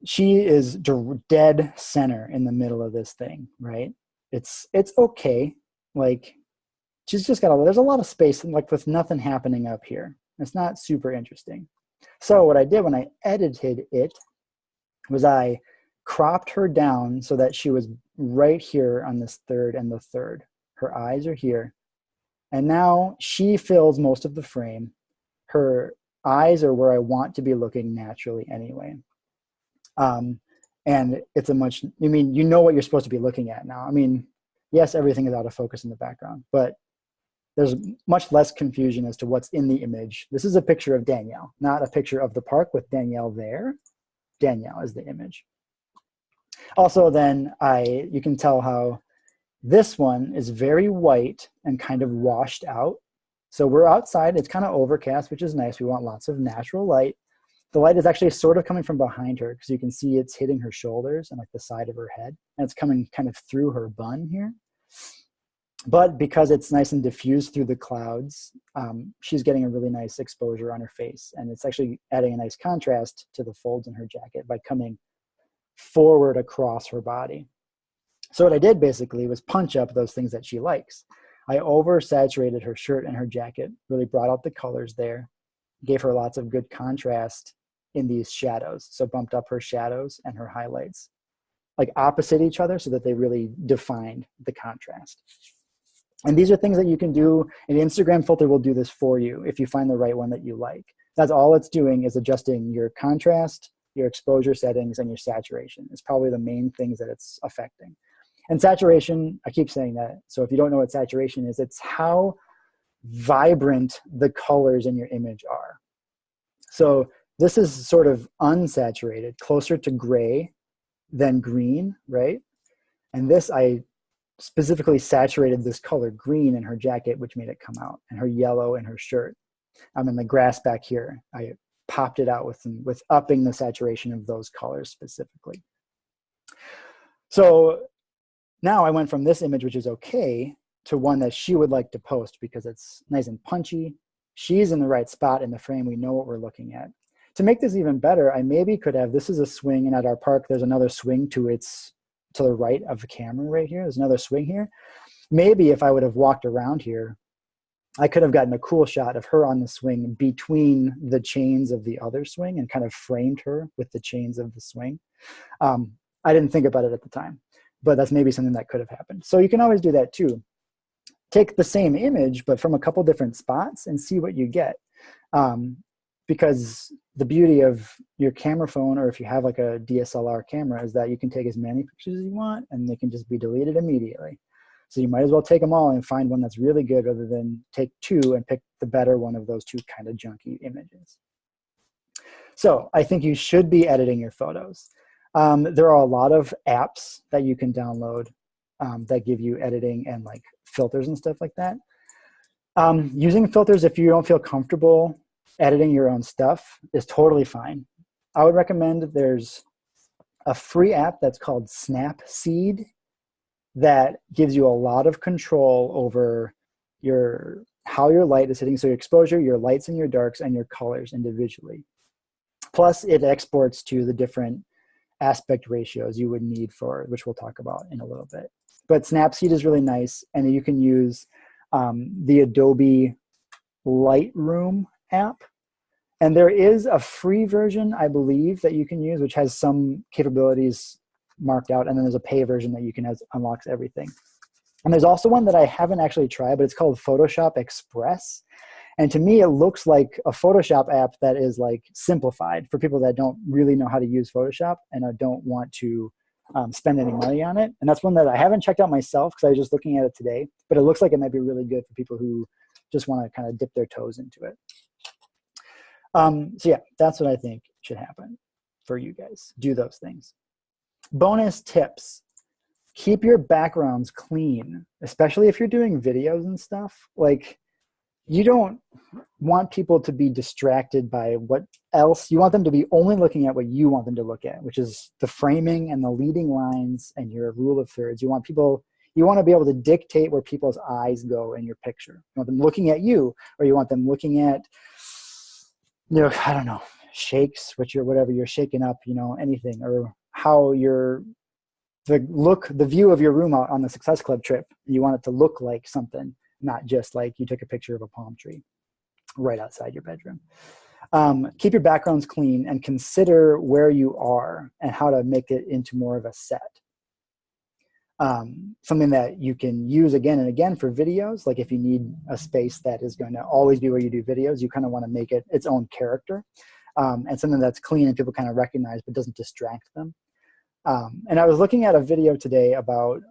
She is dead center in the middle of this thing, right? It's okay. Like, she's just got there's a lot of space, and like with nothing happening up here. It's not super interesting. So what I did when I edited it was I cropped her down so that she was right here on this third and the third. Her eyes are here. And now she fills most of the frame. Her eyes are where I want to be looking naturally anyway. And it's a much, I mean, you know what you're supposed to be looking at now. I mean, yes, everything is out of focus in the background, but there's much less confusion as to what's in the image. This is a picture of Danielle, not a picture of the park with Danielle there. Danielle is the image. Also then you can tell how this one is very white and kind of washed out. So we're outside, it's kind of overcast, which is nice. We want lots of natural light. The light is actually sort of coming from behind her because you can see it's hitting her shoulders and like the side of her head. And it's coming kind of through her bun here. But because it's nice and diffused through the clouds, she's getting a really nice exposure on her face. And it's actually adding a nice contrast to the folds in her jacket by coming forward across her body. So what I did basically was punch up those things that she likes. I oversaturated her shirt and her jacket, really brought out the colors there, gave her lots of good contrast in these shadows. So bumped up her shadows and her highlights, like opposite each other so that they really defined the contrast. And these are things that you can do. An Instagram filter will do this for you if you find the right one that you like. That's all it's doing, is adjusting your contrast, your exposure settings, and your saturation. It's probably the main things that it's affecting. And saturation, I keep saying that. So if you don't know what saturation is, it's how vibrant the colors in your image are. So this is sort of unsaturated, closer to gray than green, right? And this, I specifically saturated this color green in her jacket, which made it come out, and her yellow in her shirt. In the grass back here, I popped it out with upping the saturation of those colors specifically. So now I went from this image, which is okay, to one that she would like to post because it's nice and punchy. She's in the right spot in the frame. We know what we're looking at. To make this even better, I maybe could have, this is a swing, and at our park, there's another swing to the right of the camera right here. There's another swing here. Maybe if I would have walked around here, I could have gotten a cool shot of her on the swing between the chains of the other swing and kind of framed her with the chains of the swing. I didn't think about it at the time, but that's maybe something that could have happened. So you can always do that too. Take the same image, but from a couple different spots and see what you get. Because the beauty of your camera phone, or if you have like a DSLR camera, is that you can take as many pictures as you want and they can just be deleted immediately. So you might as well take them all and find one that's really good rather than take two and pick the better one of those two kind of junky images. So I think you should be editing your photos. There are a lot of apps that you can download that give you editing and like filters and stuff like that. Using filters, if you don't feel comfortable editing your own stuff, is totally fine. I would recommend there's a free app that's called Snapseed that gives you a lot of control over how your light is hitting. So your exposure, your lights and your darks, and your colors individually. Plus it exports to the different aspect ratios you would need for, which we'll talk about in a little bit. But Snapseed is really nice, and you can use the Adobe Lightroom app. And there is a free version, I believe, that you can use, which has some capabilities marked out. And then there's a pay version that you can unlocks everything. And there's also one that I haven't actually tried, but it's called Photoshop Express. And to me, it looks like a Photoshop app that is like simplified for people that don't really know how to use Photoshop and don't want to spend any money on it. And that's one that I haven't checked out myself because I was just looking at it today, but it looks like it might be really good for people who just want to kind of dip their toes into it. So yeah, that's what I think should happen for you guys. Do those things. Bonus tips. Keep your backgrounds clean, especially if you're doing videos and stuff. Like, you don't want people to be distracted by what else. You want them to be only looking at what you want them to look at, which is the framing and the leading lines and your rule of thirds. You want to be able to dictate where people's eyes go in your picture. You want them looking at you, or you want them looking at, I don't know, shakes, whatever you're shaking up, anything, or how the view of your room out on the Success Club trip. You want it to look like something, not just like you took a picture of a palm tree right outside your bedroom. Keep your backgrounds clean and consider where you are and how to make it into more of a set. Something that you can use again and again for videos. Like if you need a space that is going to always be where you do videos, you kind of want to make it its own character, and something that's clean and people kind of recognize but doesn't distract them. And I was looking at a video today about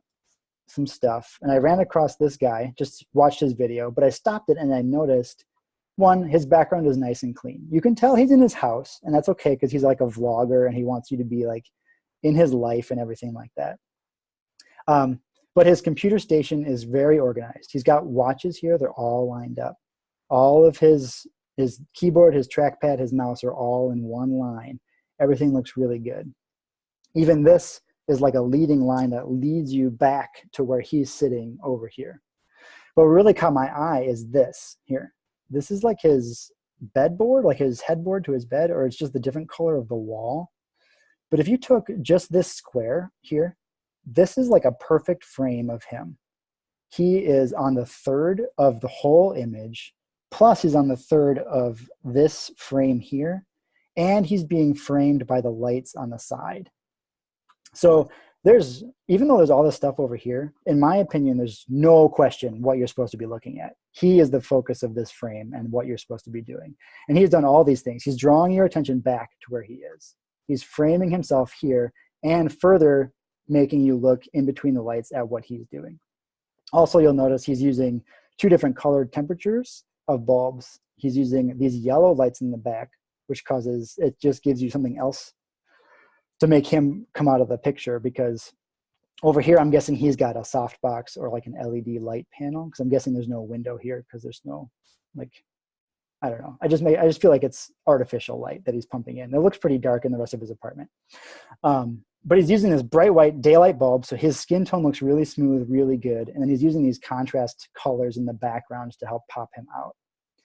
some stuff, and I ran across this guy, just watched his video, but I stopped it and I noticed, one, his background is nice and clean. You can tell he's in his house, and that's okay because he's like a vlogger and he wants you to be like in his life and everything like that. But his computer station is very organized. He's got watches here. They're all lined up. All of his keyboard, his trackpad, his mouse are all in one line. Everything looks really good. Even this is like a leading line that leads you back to where he's sitting over here. But what really caught my eye is this here. This is like his bedboard, like his headboard to his bed, or it's just the different color of the wall. But if you took just this square here, this is like a perfect frame of him. He is on the third of the whole image, plus he's on the third of this frame here, and he's being framed by the lights on the side. So even though there's all this stuff over here, in my opinion, there's no question what you're supposed to be looking at. He is the focus of this frame and what you're supposed to be doing. And he's done all these things. He's drawing your attention back to where he is. He's framing himself here and further making you look in between the lights at what he's doing. Also, you'll notice he's using two different colored temperatures of bulbs. He's using these yellow lights in the back, which it just gives you something else to make him come out of the picture, because over here, I'm guessing he's got a softbox or like an LED light panel, because I'm guessing there's no window here because there's no, like, I don't know. I just feel like it's artificial light that he's pumping in. It looks pretty dark in the rest of his apartment. But he's using this bright white daylight bulb, so his skin tone looks really smooth, really good. And then he's using these contrast colors in the backgrounds to help pop him out.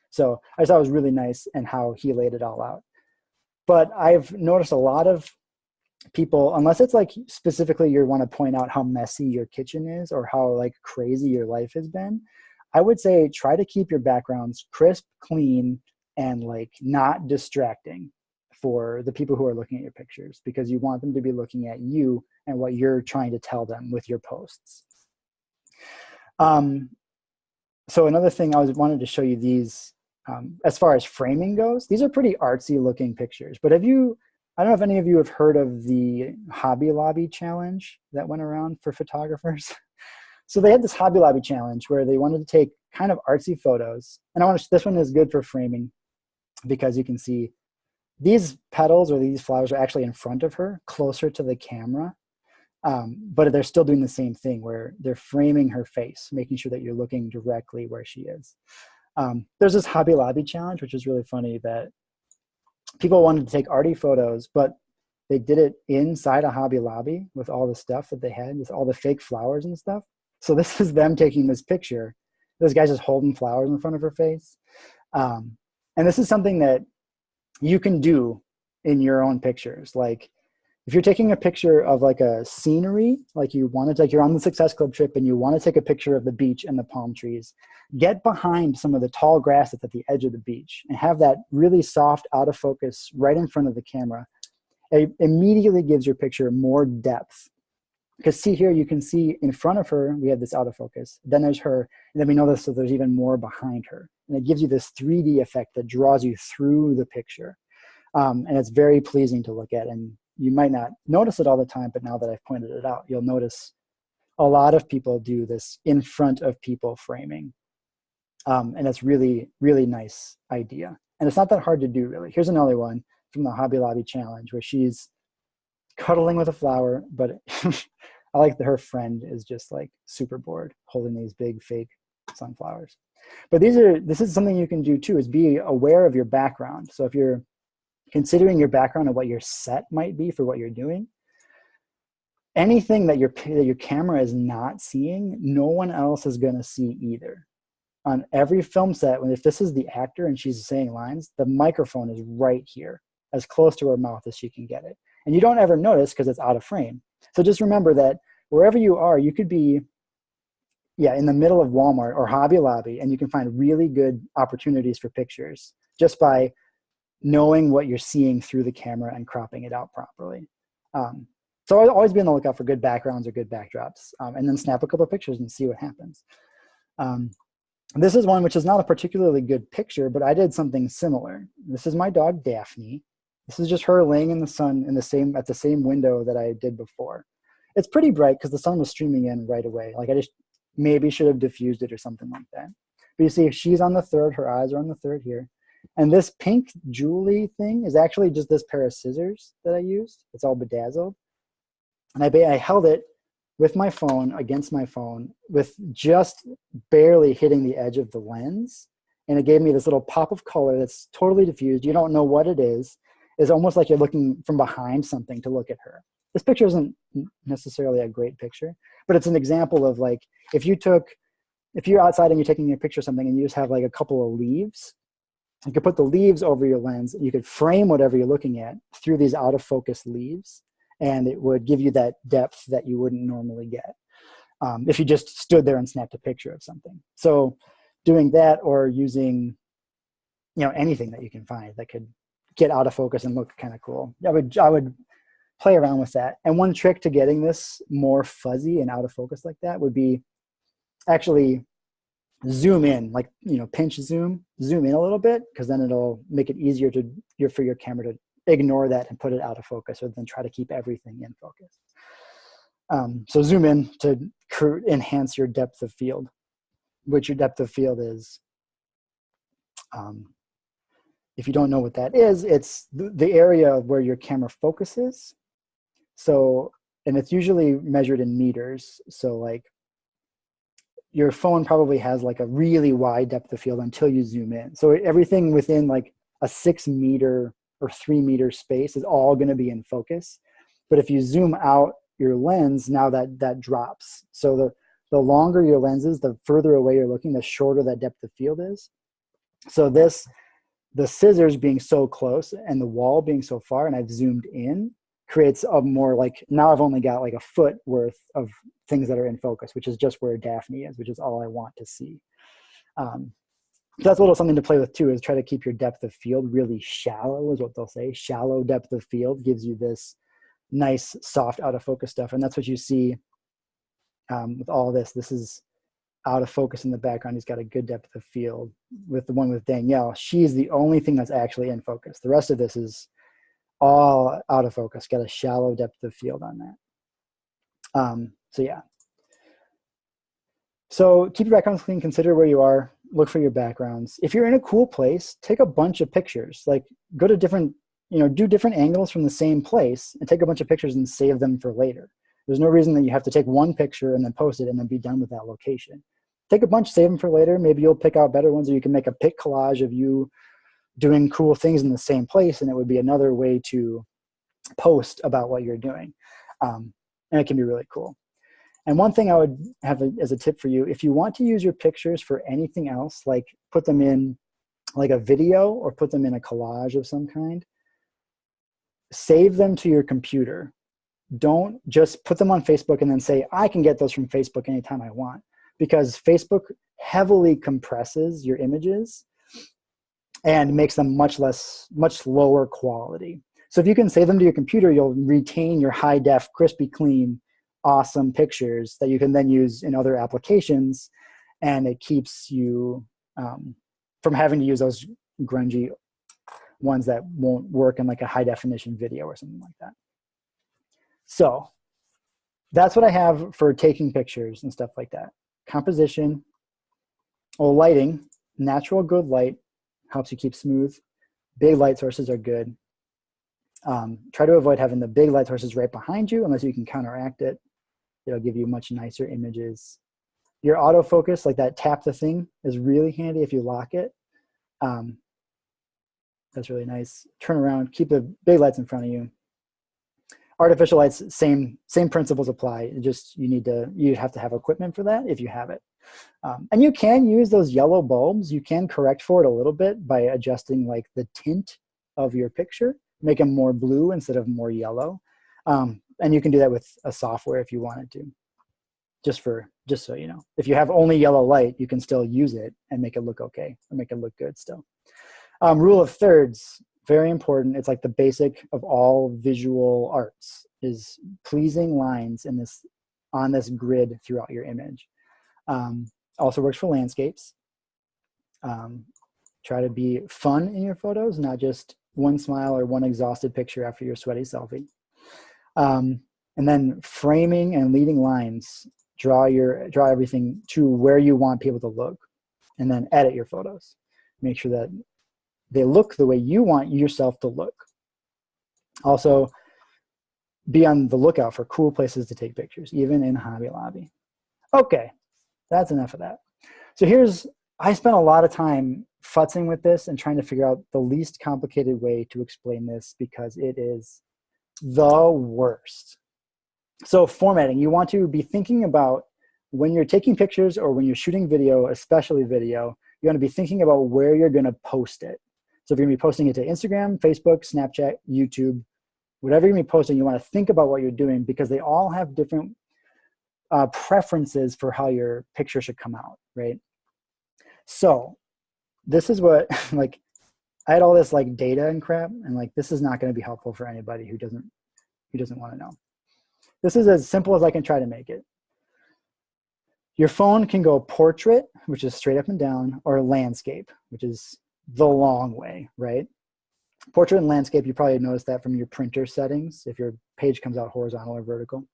So I just thought it was really nice and how he laid it all out. But I've noticed a lot of people, unless it's like specifically you want to point out how messy your kitchen is or how like crazy your life has been, I would say try to keep your backgrounds crisp, clean, and like not distracting for the people who are looking at your pictures, because you want them to be looking at you and what you're trying to tell them with your posts. So another thing I wanted to show you these, as far as framing goes, these are pretty artsy looking pictures, but I don't know if any of you have heard of the Hobby Lobby challenge that went around for photographers. So they had this Hobby Lobby challenge where they wanted to take kind of artsy photos. And this one is good for framing because you can see these petals or these flowers are actually in front of her, closer to the camera. But they're still doing the same thing where they're framing her face, making sure that you're looking directly where she is. There's this Hobby Lobby challenge, which is really funny, that people wanted to take arty photos, but they did it inside a Hobby Lobby with all the stuff that they had, with all the fake flowers and stuff. So this is them taking this picture. This guy's just holding flowers in front of her face. And this is something that you can do in your own pictures. Like if you're taking a picture of like a scenery, like you're on the Success Club trip and you want to take a picture of the beach and the palm trees, get behind some of the tall grass that's at the edge of the beach and have that really soft out of focus right in front of the camera. It immediately gives your picture more depth. Because see here, you can see in front of her, we have this out of focus. Then there's her, and then we know this, so there's even more behind her. And it gives you this 3D effect that draws you through the picture. And it's very pleasing to look at. And you might not notice it all the time, but now that I've pointed it out, you'll notice a lot of people do this in front of people framing. And it's really, really nice idea. And it's not that hard to do, really. Here's another one from the Hobby Lobby challenge where she's cuddling with a flower, but I like that her friend is just like super bored holding these big fake sunflowers. But this is something you can do too, is be aware of your background. So if you're considering your background and what your set might be for what you're doing, anything that your camera is not seeing, no one else is going to see either. On every film set, if this is the actor and she's saying lines, the microphone is right here, as close to her mouth as she can get it. And you don't ever notice because it's out of frame. So just remember that wherever you are, you could be in the middle of Walmart or Hobby Lobby, and you can find really good opportunities for pictures just by knowing what you're seeing through the camera and cropping it out properly. So I'll always be on the lookout for good backgrounds or good backdrops, and then snap a couple of pictures and see what happens. This is one which is not a particularly good picture, but I did something similar. This is my dog, Daphne. This is just her laying in the sun at the same window that I did before. It's pretty bright because the sun was streaming in right away. Like I just maybe should have diffused it or something like that. But you see, she's on the third, her eyes are on the third here. And this pink jewelry thing is actually just this pair of scissors that I used. It's all bedazzled. And I held it with my phone, against my phone, with just barely hitting the edge of the lens. And it gave me this little pop of color that's totally diffused. You don't know what it is. It's almost like you're looking from behind something to look at her. This picture isn't necessarily a great picture, but it's an example of like, if you're outside and you're taking a picture of something and you just have like a couple of leaves, you could put the leaves over your lens. You could frame whatever you're looking at through these out of focus leaves, and it would give you that depth that you wouldn't normally get if you just stood there and snapped a picture of something. So doing that, or using anything that you can find that could get out of focus and look kind of cool. I would play around with that. And one trick to getting this more fuzzy and out of focus like that would be actually zoom in, like pinch zoom in a little bit, because then it'll make it easier for your camera to ignore that and put it out of focus, or then try to keep everything in focus. So zoom in to enhance your depth of field, which your depth of field is, if you don't know what that is, it's the area where your camera focuses. So, and it's usually measured in meters. So like your phone probably has like a really wide depth of field until you zoom in. So everything within like a 6 meter or 3 meter space is all going to be in focus. But if you zoom out your lens, now that drops. So the longer your lens is, the further away you're looking, the shorter that depth of field is. So the scissors being so close and the wall being so far, and I've zoomed in, creates a more like, now I've only got like a foot worth of things that are in focus, which is just where Daphne is, which is all I want to see. That's a little something to play with too, is try to keep your depth of field really shallow, is what they'll say. Shallow depth of field gives you this nice, soft, out of focus stuff. And that's what you see with all this. This is out of focus in the background. He's got a good depth of field. With the one with Danielle, she's the only thing that's actually in focus. The rest of this is all out of focus, got a shallow depth of field on that. So yeah. So keep your backgrounds clean, consider where you are, look for your backgrounds. If you're in a cool place, take a bunch of pictures, like go to different, do different angles from the same place and take a bunch of pictures and save them for later. There's no reason that you have to take one picture and then post it and then be done with that location. Take a bunch, save them for later. Maybe you'll pick out better ones, or you can make a pic collage of you doing cool things in the same place, and it would be another way to post about what you're doing. And it can be really cool. And one thing I would have as a tip for you, if you want to use your pictures for anything else, like put them in like a video or put them in a collage of some kind, save them to your computer. Don't just put them on Facebook and then say, I can get those from Facebook anytime I want, because Facebook heavily compresses your images and makes them much lower quality. So if you can save them to your computer, you'll retain your high def, crispy clean, awesome pictures that you can then use in other applications, and it keeps you from having to use those grungy ones that won't work in like a high definition video or something like that. So that's what I have for taking pictures and stuff like that. Composition, lighting, natural good light helps you keep smooth. Big light sources are good. Try to avoid having the big light sources right behind you unless you can counteract it. It'll give you much nicer images. Your autofocus, like that tap the thing, is really handy if you lock it. That's really nice. Turn around, keep the big lights in front of you. Artificial lights, same principles apply. You have to have equipment for that if you have it. And you can use those yellow bulbs. You can correct for it a little bit by adjusting like the tint of your picture, make them more blue instead of more yellow. And you can do that with a software if you wanted to. Just so you know, if you have only yellow light, you can still use it and make it look okay or make it look good still. Rule of thirds, very important. It's like the basic of all visual arts, is pleasing lines on this grid throughout your image. Also works for landscapes. Try to be fun in your photos, not just one smile or one exhausted picture after your sweaty selfie. And then framing and leading lines. Draw everything to where you want people to look, and then edit your photos. Make sure that they look the way you want yourself to look. Also, be on the lookout for cool places to take pictures, even in Hobby Lobby. Okay, that's enough of that. So I spent a lot of time futzing with this and trying to figure out the least complicated way to explain this because it is the worst. So formatting, you want to be thinking about when you're taking pictures or when you're shooting video, especially video, you want to be thinking about where you're going to post it. So if you're going to be posting it to Instagram, Facebook, Snapchat, YouTube, whatever you're going to be posting, you want to think about what you're doing because they all have different preferences for how your picture should come out, right? So this is what, like, I had all this like data and crap, and like this is not going to be helpful for anybody who doesn't want to know. This is as simple as I can try to make it. Your phone can go portrait, which is straight up and down, or landscape, which is the long way, right? Portrait and landscape, you probably noticed that from your printer settings, if your page comes out horizontal or vertical.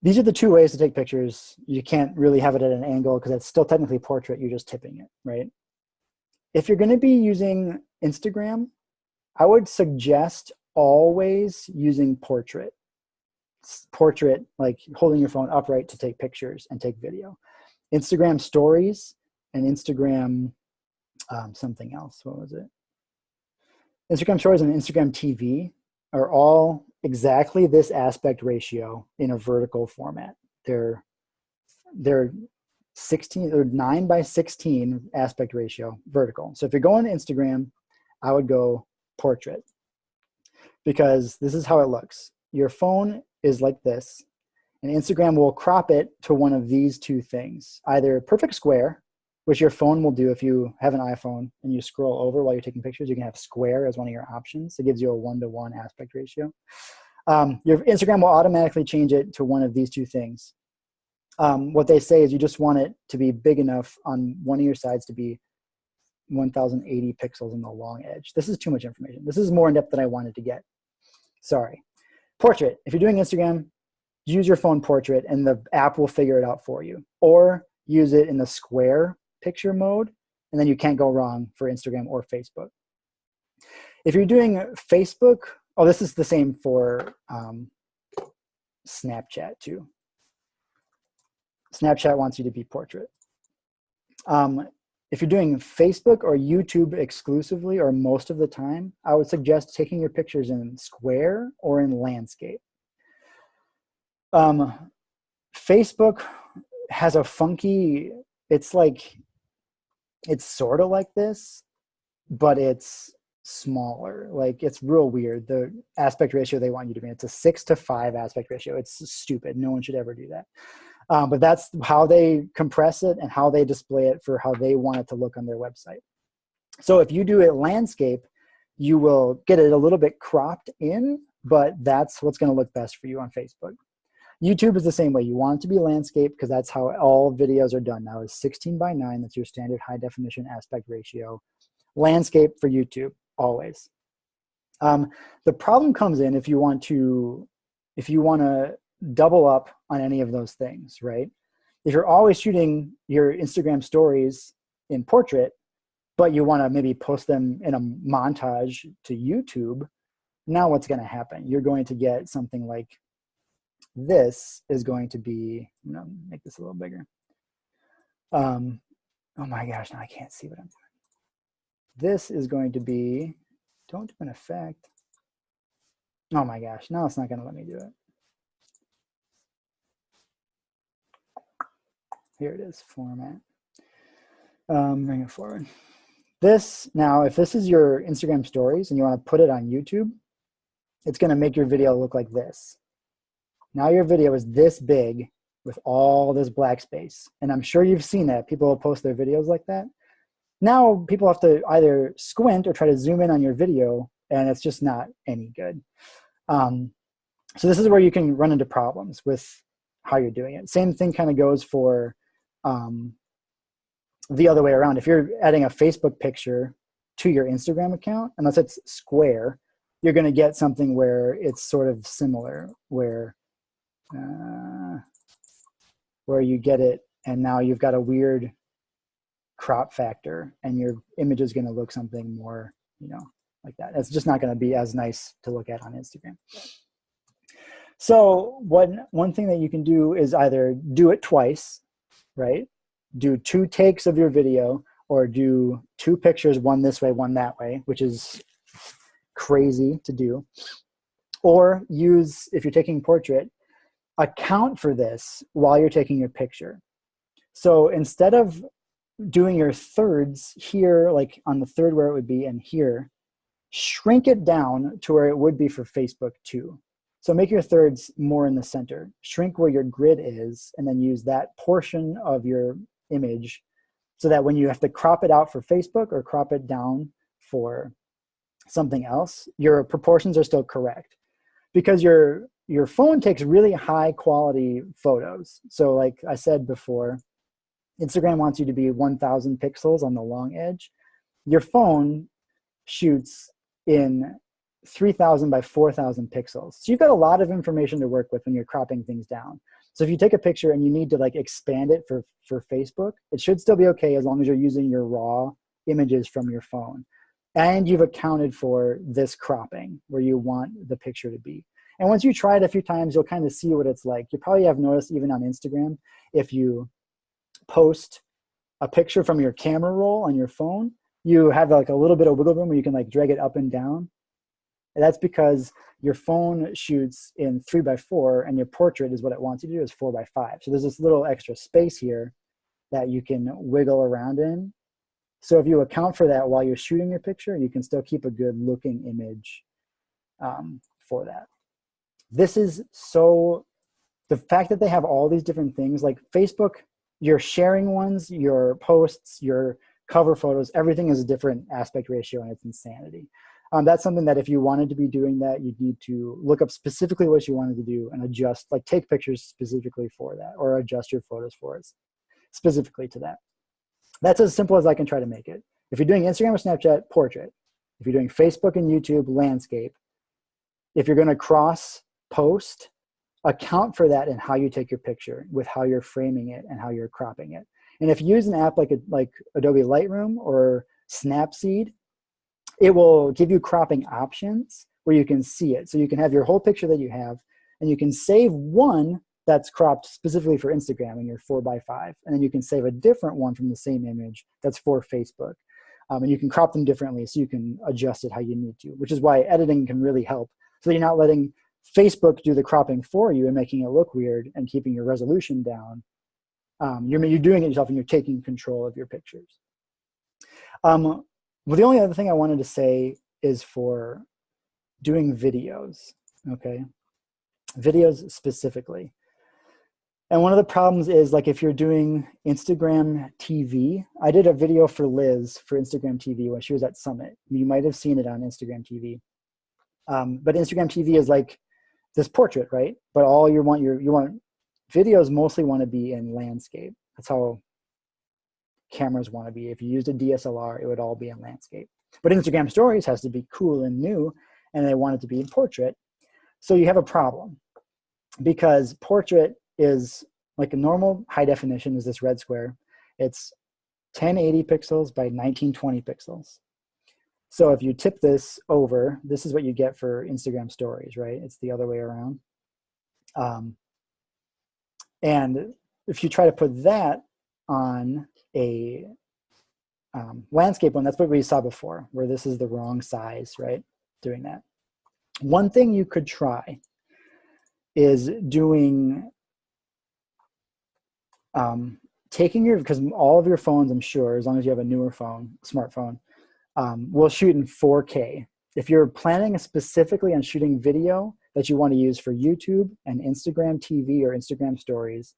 These are the two ways to take pictures. You can't really have it at an angle because it's still technically portrait, you're just tipping it, right? If you're going to be using Instagram, I would suggest always using portrait. Portrait, like holding your phone upright to take pictures and take video. Instagram stories and Instagram something else. What was it? Instagram stories and Instagram TV are all exactly this aspect ratio in a vertical format. They're 16 or 9:16 aspect ratio vertical. So if you're going to Instagram, I would go portrait because this is how it looks. Your phone is like this, and Instagram will crop it to one of these two things, either perfect square, which your phone will do if you have an iPhone and you scroll over while you're taking pictures. You can have square as one of your options. It gives you a 1:1 aspect ratio. Your Instagram will automatically change it to one of these two things. What they say is you just want it to be big enough on one of your sides to be 1080 pixels in the long edge. This is too much information. This is more in depth than I wanted to get. Sorry. Portrait. If you're doing Instagram, use your phone portrait and the app will figure it out for you. Or use it in the square picture mode, and then you can't go wrong for Instagram or Facebook. If you're doing Facebook, this is the same for Snapchat too. Snapchat wants you to be portrait. If you're doing Facebook or YouTube exclusively or most of the time, I would suggest taking your pictures in square or in landscape. Facebook has a funky, it's sort of like this, but it's smaller. Like it's real weird. The aspect ratio they want you to be, it's a 6:5 aspect ratio. It's stupid. No one should ever do that. But that's how they compress it and how they display it for how they want it to look on their website. So if you do it landscape, you will get it a little bit cropped in, but that's what's going to look best for you on Facebook. YouTube is the same way. You want it to be landscape because that's how all videos are done now, is 16:9. That's your standard high definition aspect ratio. Landscape for YouTube, always. The problem comes in if you want to double up on any of those things, right? If you're always shooting your Instagram stories in portrait, but you want to maybe post them in a montage to YouTube, now what's going to happen? You're going to get something like this is going to be, I'm going to make this a little bigger. Oh my gosh, now I can't see what I'm doing. This is going to be, don't do an effect. Oh my gosh, now it's not going to let me do it. Here it is, format. Bring it forward. This, now, if this is your Instagram stories and you want to put it on YouTube, it's going to make your video look like this. Now your video is this big with all this black space. And I'm sure you've seen that. People will post their videos like that. Now people have to either squint or try to zoom in on your video, and it's just not any good. So this is where you can run into problems with how you're doing it. Same thing kind of goes for the other way around. If you're adding a Facebook picture to your Instagram account, unless it's square, you're going to get something where it's sort of similar, where you get it, and now you've got a weird crop factor, and your image is going to look something more, like that. It's just not going to be as nice to look at on Instagram. So one thing that you can do is either do it twice, right? Do 2 takes of your video, or do 2 pictures, one this way, one that way, which is crazy to do. Or use, if you're taking portrait, account for this while you're taking your picture. So instead of doing your thirds here, like on the third where it would be, and here, shrink it down to where it would be for Facebook too. So make your thirds more in the center. Shrink where your grid is, and then use that portion of your image so that when you have to crop it out for Facebook or crop it down for something else, your proportions are still correct. Because your phone takes really high quality photos. So like I said before, Instagram wants you to be 1,000 pixels on the long edge. Your phone shoots in 3,000 by 4,000 pixels. So you've got a lot of information to work with when you're cropping things down. So if you take a picture and you need to like expand it for Facebook, it should still be okay as long as you're using your raw images from your phone. And you've accounted for this cropping where you want the picture to be. And once you try it a few times, you'll kind of see what it's like. You probably have noticed even on Instagram, if you post a picture from your camera roll on your phone, you have like a little bit of wiggle room where you can like drag it up and down. And that's because your phone shoots in 3x4 and your portrait is what it wants you to do is 4x5. So there's this little extra space here that you can wiggle around in. So if you account for that while you're shooting your picture, you can still keep a good looking image for that. This is so, the fact that they have all these different things, like Facebook, your sharing ones, your posts, your cover photos, everything is a different aspect ratio, and it's insanity. That's something that if you wanted to be doing that, you'd need to look up specifically what you wanted to do and adjust, like take pictures specifically for that, or adjust your photos for it specifically to that. That's as simple as I can try to make it. If you're doing Instagram or Snapchat, portrait. If you're doing Facebook and YouTube, landscape. If you're going to cross post, account for that in how you take your picture, with how you're framing it and how you're cropping it. And if you use an app like Adobe Lightroom or Snapseed, it will give you cropping options where you can see it. So you can have your whole picture that you have, and you can save one that's cropped specifically for Instagram in your 4x5. And then you can save a different one from the same image that's for Facebook. And you can crop them differently so you can adjust it how you need to, which is why editing can really help. So you're not letting Facebook do the cropping for you and making it look weird and keeping your resolution down. You're doing it yourself, and you're taking control of your pictures. Well, the only other thing I wanted to say is for doing videos, okay? Videos specifically. And one of the problems is, like, if you're doing Instagram TV, I did a video for Liz for Instagram TV when she was at Summit. You might have seen it on Instagram TV. But Instagram TV is like this portrait, right? But all you want videos mostly want to be in landscape. That's how cameras want to be. If you used a DSLR, it would all be in landscape. But Instagram stories has to be cool and new, and they want it to be in portrait. So you have a problem, because portrait is like a normal high definition is this red square. It's 1080 pixels by 1920 pixels. So if you tip this over, this is what you get for Instagram stories, right? It's the other way around. And if you try to put that on a landscape one, that's what we saw before, where this is the wrong size, right? Doing that. One thing you could try is doing, taking your, because all of your phones, I'm sure, as long as you have a newer phone, smartphone, will shoot in 4K. If you're planning specifically on shooting video that you want to use for YouTube and Instagram TV or Instagram stories,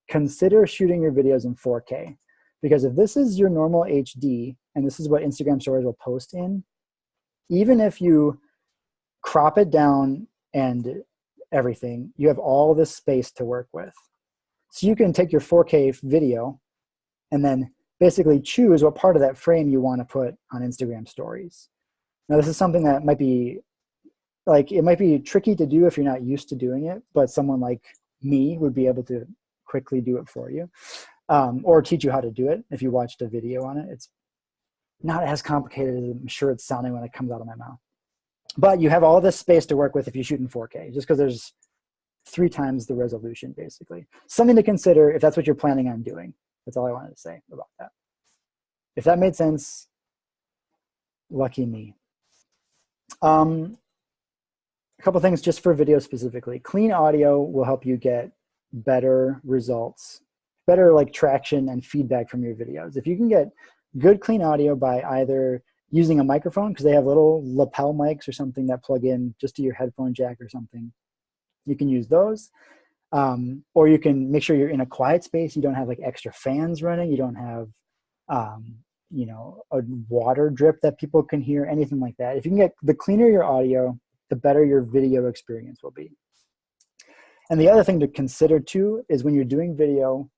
consider shooting your videos in 4K. Because if this is your normal HD, and this is what Instagram stories will post in, even if you crop it down and everything, you have all this space to work with. So you can take your 4K video and then basically choose what part of that frame you want to put on Instagram stories. Now, this is something that might be like, it might be tricky to do if you're not used to doing it, but someone like me would be able to quickly do it for you, or teach you how to do it. If you watched a video on it, it's not as complicated as I'm sure it's sounding when it comes out of my mouth. But you have all this space to work with if you shoot in 4K, just because there's 3 times the resolution, basically. Something to consider if that's what you're planning on doing. That's all I wanted to say about that. If that made sense, lucky me. A couple things just for video specifically. Clean audio will help you get better results, better like traction and feedback from your videos. If you can get good clean audio by either using a microphone, because they have little lapel mics or something that plug in just to your headphone jack or something, you can use those. Or you can make sure you're in a quiet space. You don't have like extra fans running. You don't have, you know, a water drip that people can hear, anything like that. If you can get, the cleaner your audio, the better your video experience will be. And the other thing to consider too is when you're doing video,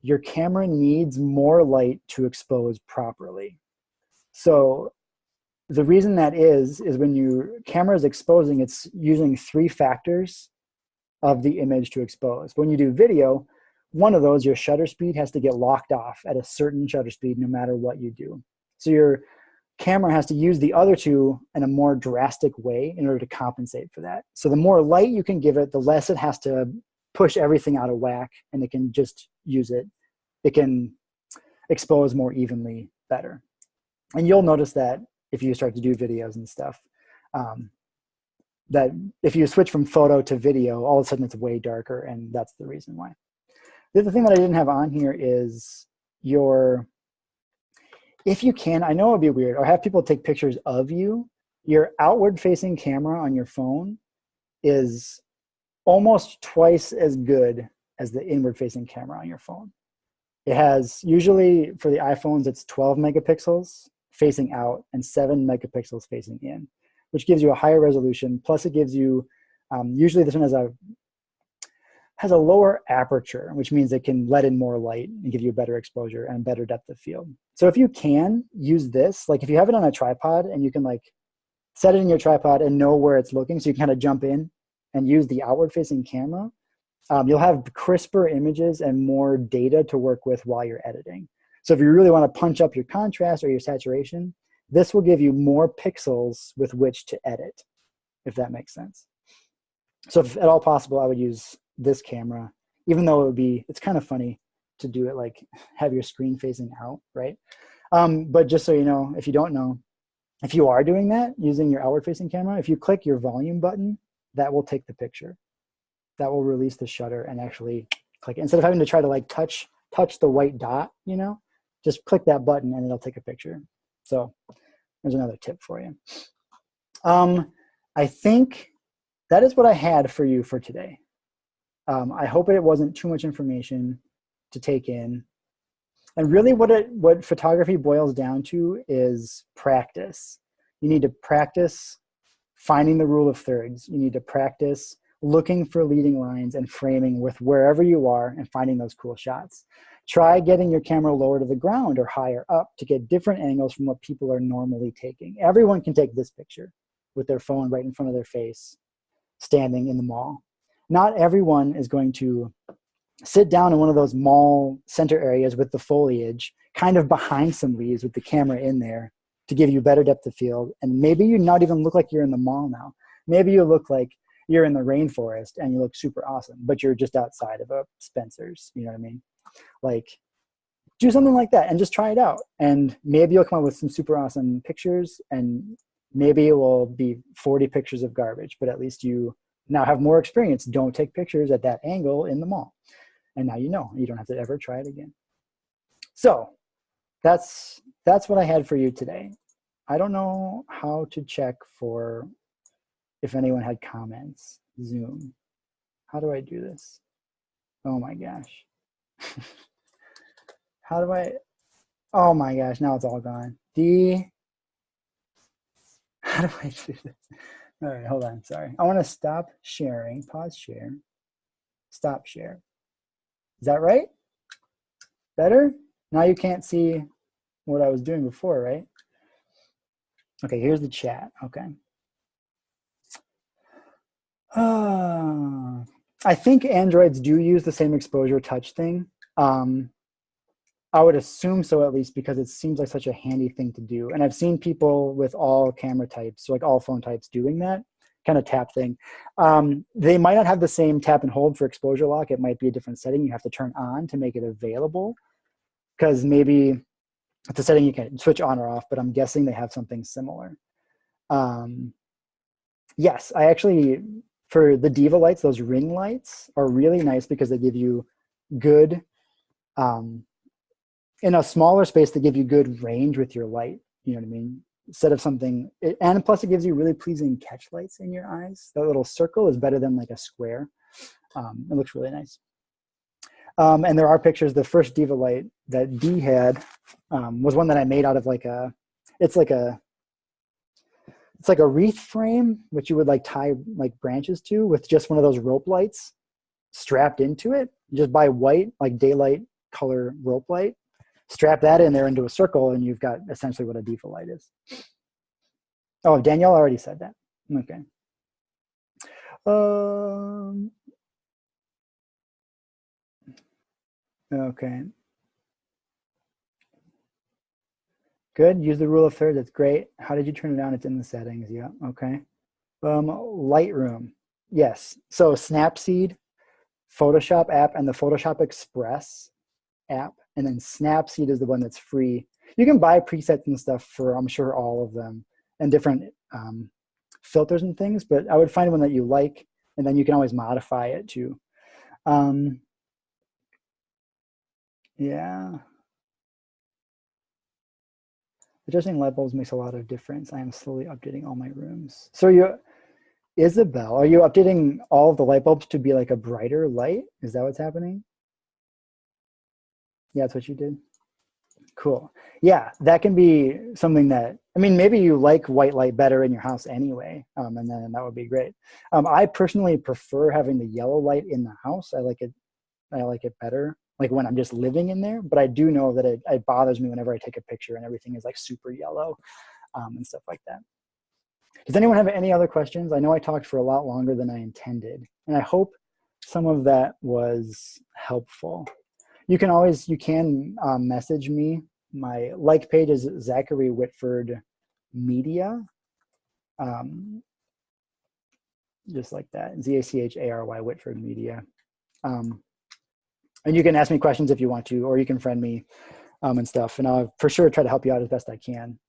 your camera needs more light to expose properly. So the reason that is when your camera is exposing, it's using 3 factors of the image to expose. When you do video, one of those, your shutter speed has to get locked off at a certain shutter speed no matter what you do. So your camera has to use the other 2 in a more drastic way in order to compensate for that. So the more light you can give it, the less it has to push everything out of whack, and it can just use it. It can expose more evenly better. And you'll notice that if you start to do videos and stuff, that if you switch from photo to video, all of a sudden it's way darker, and that's the reason why. The other thing that I didn't have on here is your, if you can, I know it would be weird, or have people take pictures of you, your outward facing camera on your phone is almost twice as good as the inward facing camera on your phone. It has, usually for the iPhones, it's 12 megapixels facing out and 7 megapixels facing in, which gives you a higher resolution. Plus it gives you, usually this one has a lower aperture, which means it can let in more light and give you a better exposure and better depth of field. So if you can use this, like if you have it on a tripod and you can like set it in your tripod and know where it's looking, so you can kind of jump in and use the outward facing camera, you'll have crisper images and more data to work with while you're editing. So if you really want to punch up your contrast or your saturation, this will give you more pixels with which to edit, if that makes sense. So if at all possible, I would use this camera, even though it's kind of funny to do it like have your screen facing out, right? But just so you know, if you don't know, if you are doing that using your outward facing camera, if you click your volume button, that will take the picture. That will release the shutter and actually click it. Instead of having to try to like touch the white dot, you know, just click that button and it'll take a picture. So there's another tip for you. I think that is what I had for you for today. I hope it wasn't too much information to take in. And really what photography boils down to is practice. You need to practice finding the rule of thirds. You need to practice looking for leading lines and framing with wherever you are and finding those cool shots. Try getting your camera lower to the ground or higher up to get different angles from what people are normally taking. Everyone can take this picture with their phone right in front of their face, standing in the mall. Not everyone is going to sit down in one of those mall center areas with the foliage, kind of behind some leaves with the camera in there to give you better depth of field. And maybe you not even look like you're in the mall now. Maybe you look like you're in the rainforest and you look super awesome, but you're just outside of a Spencer's, you know what I mean? Like, do something like that and just try it out. And maybe you'll come up with some super awesome pictures, and maybe it will be 40 pictures of garbage, but at least you now have more experience. Don't take pictures at that angle in the mall. And now you know, you don't have to ever try it again. So that's what I had for you today. I don't know how to check for if anyone had comments. Zoom. How do I do this? Oh my gosh. How do I, oh my gosh, now it's all gone. How do I do this? All right, hold on, sorry. I want to stop sharing, pause share, stop share. Is that right? Better? Now you can't see what I was doing before, right? Okay, here's the chat, okay. I think Androids do use the same exposure touch thing. I would assume so, at least, because it seems like such a handy thing to do. And I've seen people with all camera types, so like all phone types, doing that kind of tap thing. They might not have the same tap and hold for exposure lock. It might be a different setting you have to turn on to make it available, because maybe it's a setting you can switch on or off, but I'm guessing they have something similar. Yes, I actually, for the Diva lights, those ring lights are really nice because they give you good, in a smaller space, they give you good range with your light, you know what I mean? Instead of something, and plus it gives you really pleasing catch lights in your eyes. That little circle is better than like a square. It looks really nice. And there are pictures. The first Diva light that Dee had was one that I made out of like a, it's like a wreath frame, which you would like tie like branches to, with just one of those rope lights strapped into it. Just buy white, like daylight color rope light, strap that in there into a circle, and you've got essentially what a Diva light is. Oh, Danielle already said that. Okay. Okay. Good. Use the rule of thirds. That's great. How did you turn it on? It's in the settings. Yeah. Okay. Lightroom. Yes. So Snapseed, Photoshop app, and the Photoshop Express app, and then Snapseed is the one that's free. You can buy presets and stuff for, I'm sure, all of them, and different filters and things, but I would find one that you like, and then you can always modify it too. Yeah. Adjusting light bulbs makes a lot of difference. I am slowly updating all my rooms. So Isabel, are you updating all of the light bulbs to be like a brighter light? Is that what's happening? Yeah, that's what you did. Cool. Yeah, that can be something that, I mean, maybe you like white light better in your house anyway, and then that would be great. I personally prefer having the yellow light in the house. I like it better, like when I'm just living in there, but I do know that it bothers me whenever I take a picture and everything is like super yellow and stuff like that. Does anyone have any other questions? I know I talked for a lot longer than I intended, and I hope some of that was helpful. You can message me. My like page is Zachary Whitford Media. Just like that, Zachary Whitford Media. And you can ask me questions if you want to, or you can friend me and stuff, and I'll for sure try to help you out as best I can.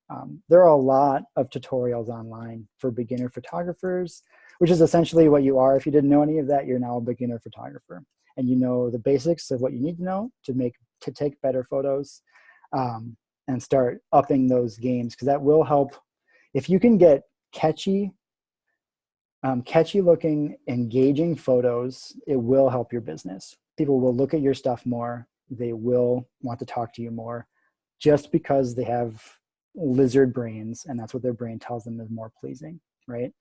There are a lot of tutorials online for beginner photographers, which is essentially what you are. If you didn't know any of that, you're now a beginner photographer, and you know the basics of what you need to know to take better photos and start upping those games, because that will help. If you can get catchy looking, engaging photos, it will help your business. People will look at your stuff more. They will want to talk to you more, just because they have lizard brains, and that's what their brain tells them is more pleasing, right?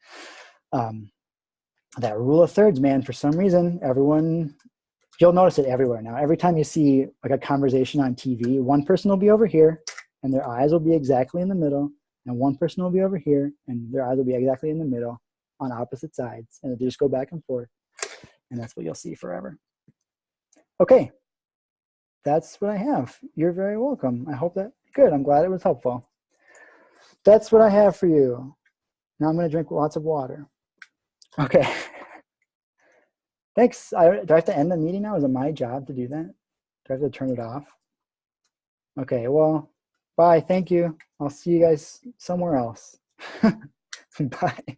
that rule of thirds, man. For some reason, everyone, you'll notice it everywhere now. Every time you see like a conversation on TV, one person will be over here and their eyes will be exactly in the middle, and one person will be over here and their eyes will be exactly in the middle on opposite sides, and they just go back and forth, and that's what you'll see forever. Okay, that's what I have. You're very welcome. I hope that, good, I'm glad it was helpful. That's what I have for you. Now I'm going to drink lots of water. Okay. Thanks. Do I have to end the meeting now? Is it my job to do that? Do I have to turn it off? Okay, well, bye. Thank you. I'll see you guys somewhere else. Bye.